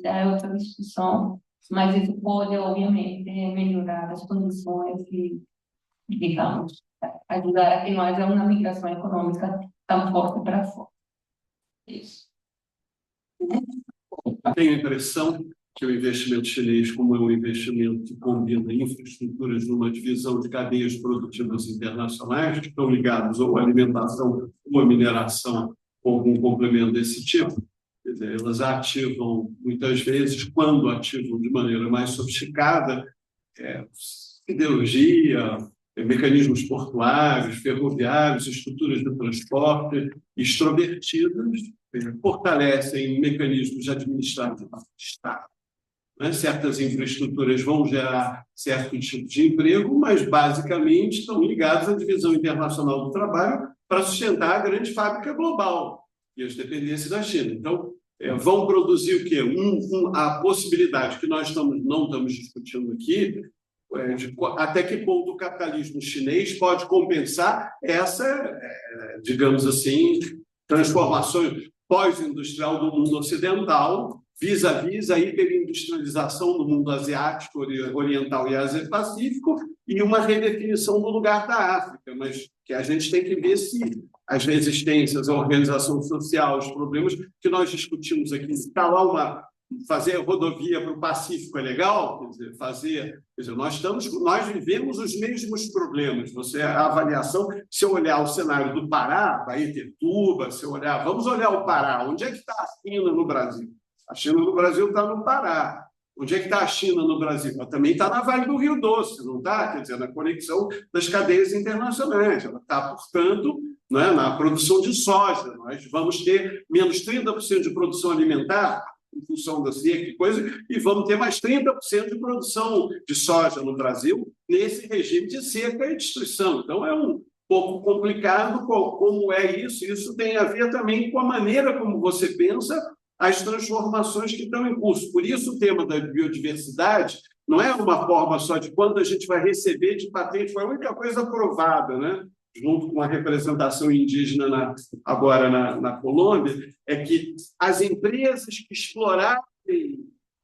já é outra discussão, mas isso pode, obviamente, melhorar as condições e, digamos, ajudar a que não haja uma migração econômica tão forte para fora. Isso. Tenho a impressão que o investimento chinês, como é um investimento que combina infraestruturas numa divisão de cadeias produtivas internacionais, que estão ligadas ou à alimentação ou à mineração, ou algum complemento desse tipo, quer dizer, elas ativam, muitas vezes, quando ativam de maneira mais sofisticada, siderurgia, mecanismos portuários, ferroviários, estruturas de transporte extrovertidas, fortalecem mecanismos administrativos de Estado. né? Certas infraestruturas vão gerar certo tipo de emprego, mas basicamente estão ligados à divisão internacional do trabalho para sustentar a grande fábrica global e as dependências da China. Então, vão produzir o quê? A possibilidade que nós não estamos discutindo aqui, de até que ponto o capitalismo chinês pode compensar essa, digamos assim, transformações pós-industrial do mundo ocidental, vis-à-vis a hiperindustrialização do mundo asiático, oriental e Ásia-Pacífico, e uma redefinição do lugar da África, mas que a gente tem que ver se as resistências, a organização social, os problemas que nós discutimos aqui, fazer rodovia para o Pacífico é legal, quer dizer, nós vivemos os mesmos problemas. A avaliação, se eu olhar o cenário do Pará, Baetetuba, vamos olhar o Pará, onde é que está a China no Brasil? A China no Brasil está no Pará. Onde é que está a China no Brasil? Ela também está na Vale do Rio Doce, não está? Quer dizer, na conexão das cadeias internacionais. Ela está, portanto, né, na produção de soja. Nós vamos ter menos 30% de produção alimentar, em função da seca e coisa, e vamos ter mais 30% de produção de soja no Brasil, nesse regime de seca e destruição. Então, é um pouco complicado como é isso. Isso tem a ver também com a maneira como você pensa as transformações que estão em curso. Por isso, o tema da biodiversidade não é uma forma só de quanto a gente vai receber de patente, foi a única coisa aprovada, né? Junto com a representação indígena agora na Colômbia, é que as empresas que explorarem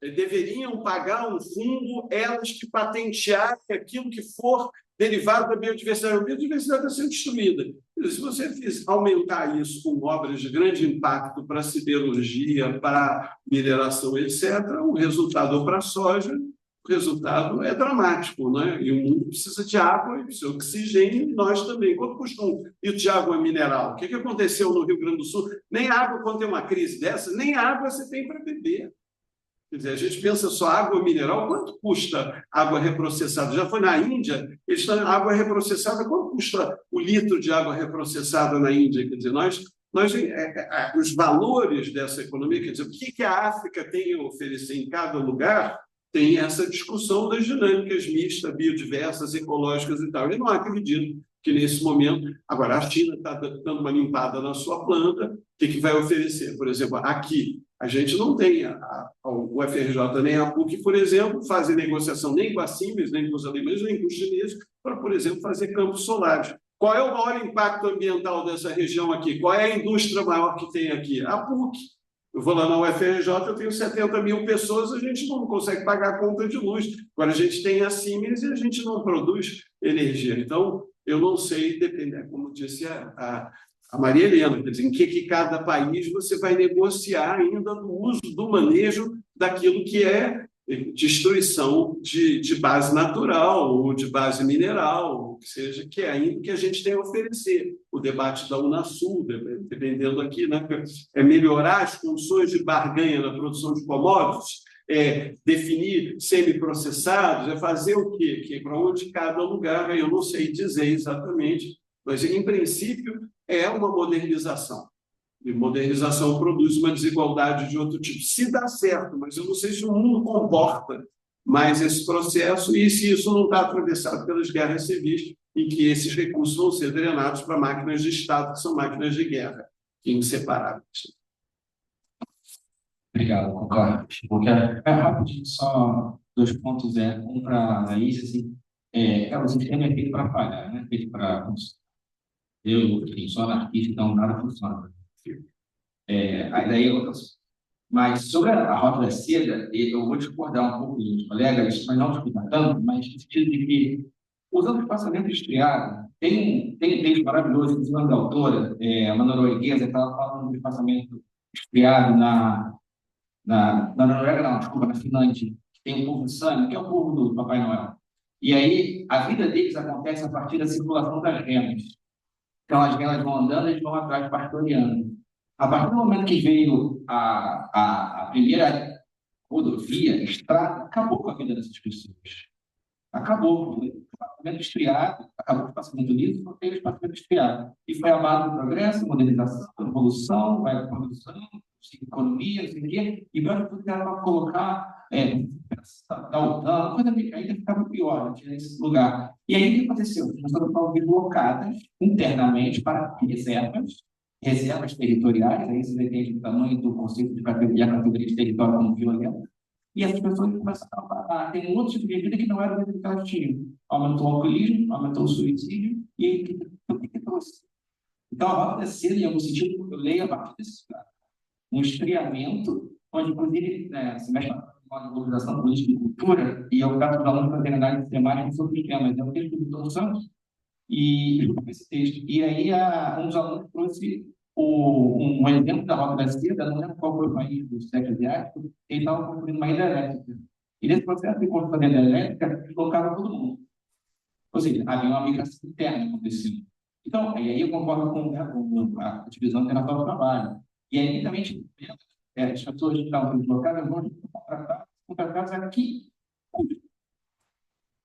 deveriam pagar um fundo, elas que patentearem aquilo que for derivado da biodiversidade. A biodiversidade está sendo destruída. Se você aumentar isso com obras de grande impacto para siderurgia, para mineração, etc., o resultado para a soja, o resultado é dramático, né? E o mundo precisa de água e precisa de oxigênio, e nós também. Quanto custa um litro de água mineral? O que aconteceu no Rio Grande do Sul? Nem água, quando tem uma crise dessa, nem água você tem para beber. Quer dizer, a gente pensa só água mineral, quanto custa água reprocessada? Já foi na Índia, água reprocessada, quanto custa o litro de água reprocessada na Índia? Quer dizer, os valores dessa economia, quer dizer, o que a África tem a oferecer em cada lugar, tem essa discussão das dinâmicas mistas, biodiversas, ecológicas e tal. Eu não acredito que nesse momento... Agora, a China está dando uma limpada na sua planta, o que vai oferecer? Por exemplo, aqui, a gente não tem o FRJ nem a PUC, por exemplo, fazem negociação nem com a Siemens, nem com os alemães, nem com os chineses, para, por exemplo, fazer campos solares. Qual é o maior impacto ambiental dessa região aqui? Qual é a indústria maior que tem aqui? A PUC. Eu vou lá na UFRJ, eu tenho 70 mil pessoas, a gente não consegue pagar a conta de luz. Agora, a gente tem a Siemens e a gente não produz energia. Então, eu não sei, depende, como disse a Maria Helena, quer dizer, em que cada país você vai negociar ainda no uso, do manejo daquilo que é destruição de base natural ou de base mineral, ou que seja, que é ainda que a gente tem a oferecer. O debate da Unasul, dependendo aqui, né, é melhorar as condições de barganha na produção de commodities, definir semiprocessados, é fazer o quê? Que para onde cada lugar, eu não sei dizer exatamente, mas, em princípio, é uma modernização. E modernização produz uma desigualdade de outro tipo. Se dá certo, mas eu não sei se o mundo comporta mais esse processo e se isso não está atravessado pelas guerras civis e que esses recursos vão ser drenados para máquinas de Estado, que são máquinas de guerra, inseparáveis. Obrigado, concordo. Rapidinho, só 2 pontos. Um para a Anaís, assim, o sistema é feito para falhar, né? Feito para... Eu sou anarquista, então nada funciona. Daí mas sobre a Rota da Seda, eu vou discordar um pouco dos colegas, mas não discordar tanto, mas no sentido de que, usando o espaçamento estriado, tem um texto maravilhoso, inclusive da autora, uma norueguesa, que estava falando do espaçamento estriado na Noruega, não, desculpa, na Finlândia, que tem o povo Sami, que é o povo do Papai Noel. E aí, a vida deles acontece a partir da circulação das renas. Então, as renas vão andando, eles vão atrás pastoreando. A partir do momento que veio a primeira rodovia, estrada, acabou com a vida dessas pessoas. Acabou. O espaçamento estriado, acabou o espaçamento livre, não teve espaçamento estriado. E foi a base do progresso, modernização, evolução, vai para a produção, economia, não sei o quê, e vai para colocar da coisa ainda ficava pior, não tinha esse lugar. E aí o que aconteceu? Nós estamos blocadas internamente para reservas territoriais, aí você depende do tamanho do conceito de categoria de território como violento, e essas pessoas começaram a ter um outro tipo de vida que não era o que elas tinham. Aumentou o alcoolismo, aumentou o suicídio, e aí o que trouxe? Então, a rota terceira, em algum sentido, eu leio a partir desse lugar. Um esfriamento, onde, inclusive, se mexe com a globalização política e cultura, e eu caso dos alunos da verdade extremária que sobre os temas. É um texto do Vitor Santos, e esse texto. E aí, um dos alunos trouxe um exemplo da Rota da Seda, não lembro qual foi o país do sudeste asiático, ele estava construindo uma hidrelétrica. E nesse processo de construção da hidrelétrica, deslocava todo mundo. Ou seja, havia uma migração interna acontecendo. Então, aí eu concordo com a divisão internacional do trabalho. E aí também as pessoas que estavam deslocadas vão ser contratadas aqui.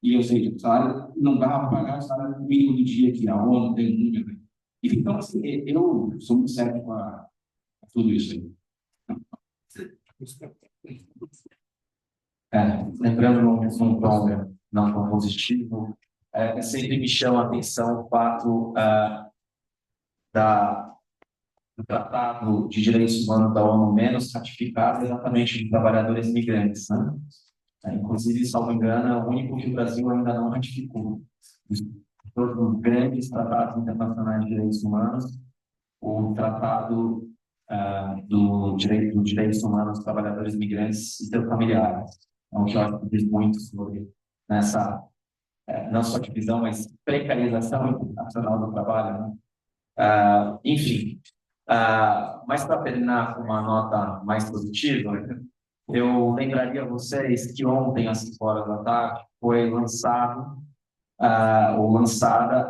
E, ou seja, o salário não dá para pagar o salário mínimo do dia que a ONU tem um número. Então, assim, eu sou muito sério com tudo isso aí. Lembrando num tom não tão positivo, sempre me chama a atenção o fato do Tratado de Direitos Humanos da ONU menos ratificado exatamente de trabalhadores migrantes, né? Inclusive, salvo engano, é o único que o Brasil ainda não ratificou. Todos os grandes tratados internacionais de direitos humanos, o Tratado dos Direitos Humanos dos Trabalhadores Migrantes e seus familiares. É o que eu acho que diz muito sobre essa, não só divisão, mas precarização internacional do trabalho, né? Enfim, mas para terminar com uma nota mais positiva, eu lembraria a vocês que ontem, às 5 horas da tarde, foi lançada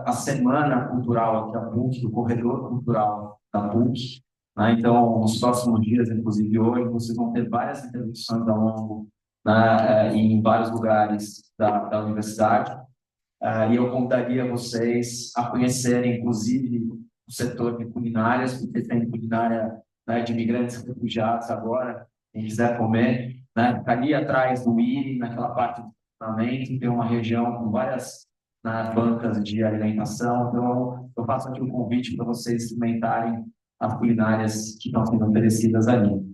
a Semana Cultural aqui da PUC, do Corredor Cultural da PUC. Né? Então, nos próximos dias, inclusive hoje, vocês vão ter várias intervenções ao longo, né, em vários lugares da universidade. E eu convidaria vocês a conhecerem, inclusive, o setor de culinárias, porque tem culinária, né, de imigrantes e refugiados agora, quem quiser comer, né, ali atrás do IRI, naquela parte do estacionamento, tem uma região com várias, né, bancas de alimentação. Então, eu faço aqui um convite para vocês experimentarem as culinárias que estão sendo oferecidas ali.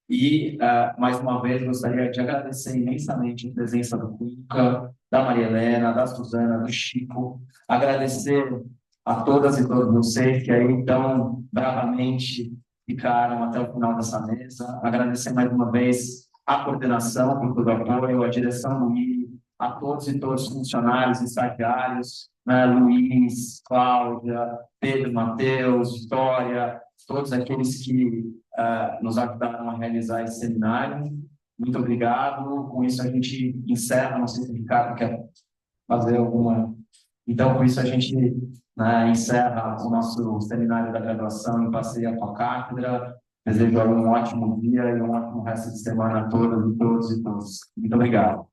E, mais uma vez, gostaria de agradecer imensamente a presença do Cuca, da Maria Helena, da Suzana, do Chico, agradecer a todas e todos vocês que aí tão bravamente ficaram até o final dessa mesa, agradecer mais uma vez a coordenação por todo o apoio, a direção do IRI, a todos e todos os funcionários, estagiários, né, Luiz, Cláudia, Pedro, Matheus, Vitória, todos aqueles que nos ajudaram a realizar esse seminário. Muito obrigado. Com isso a gente encerra. Não sei se o Ricardo quer fazer alguma... Então, com isso a gente, né, encerra o nosso seminário da graduação em parceria com a cátedra. Desejo um ótimo dia e um ótimo resto de semana a todas e todos e todos. Muito obrigado.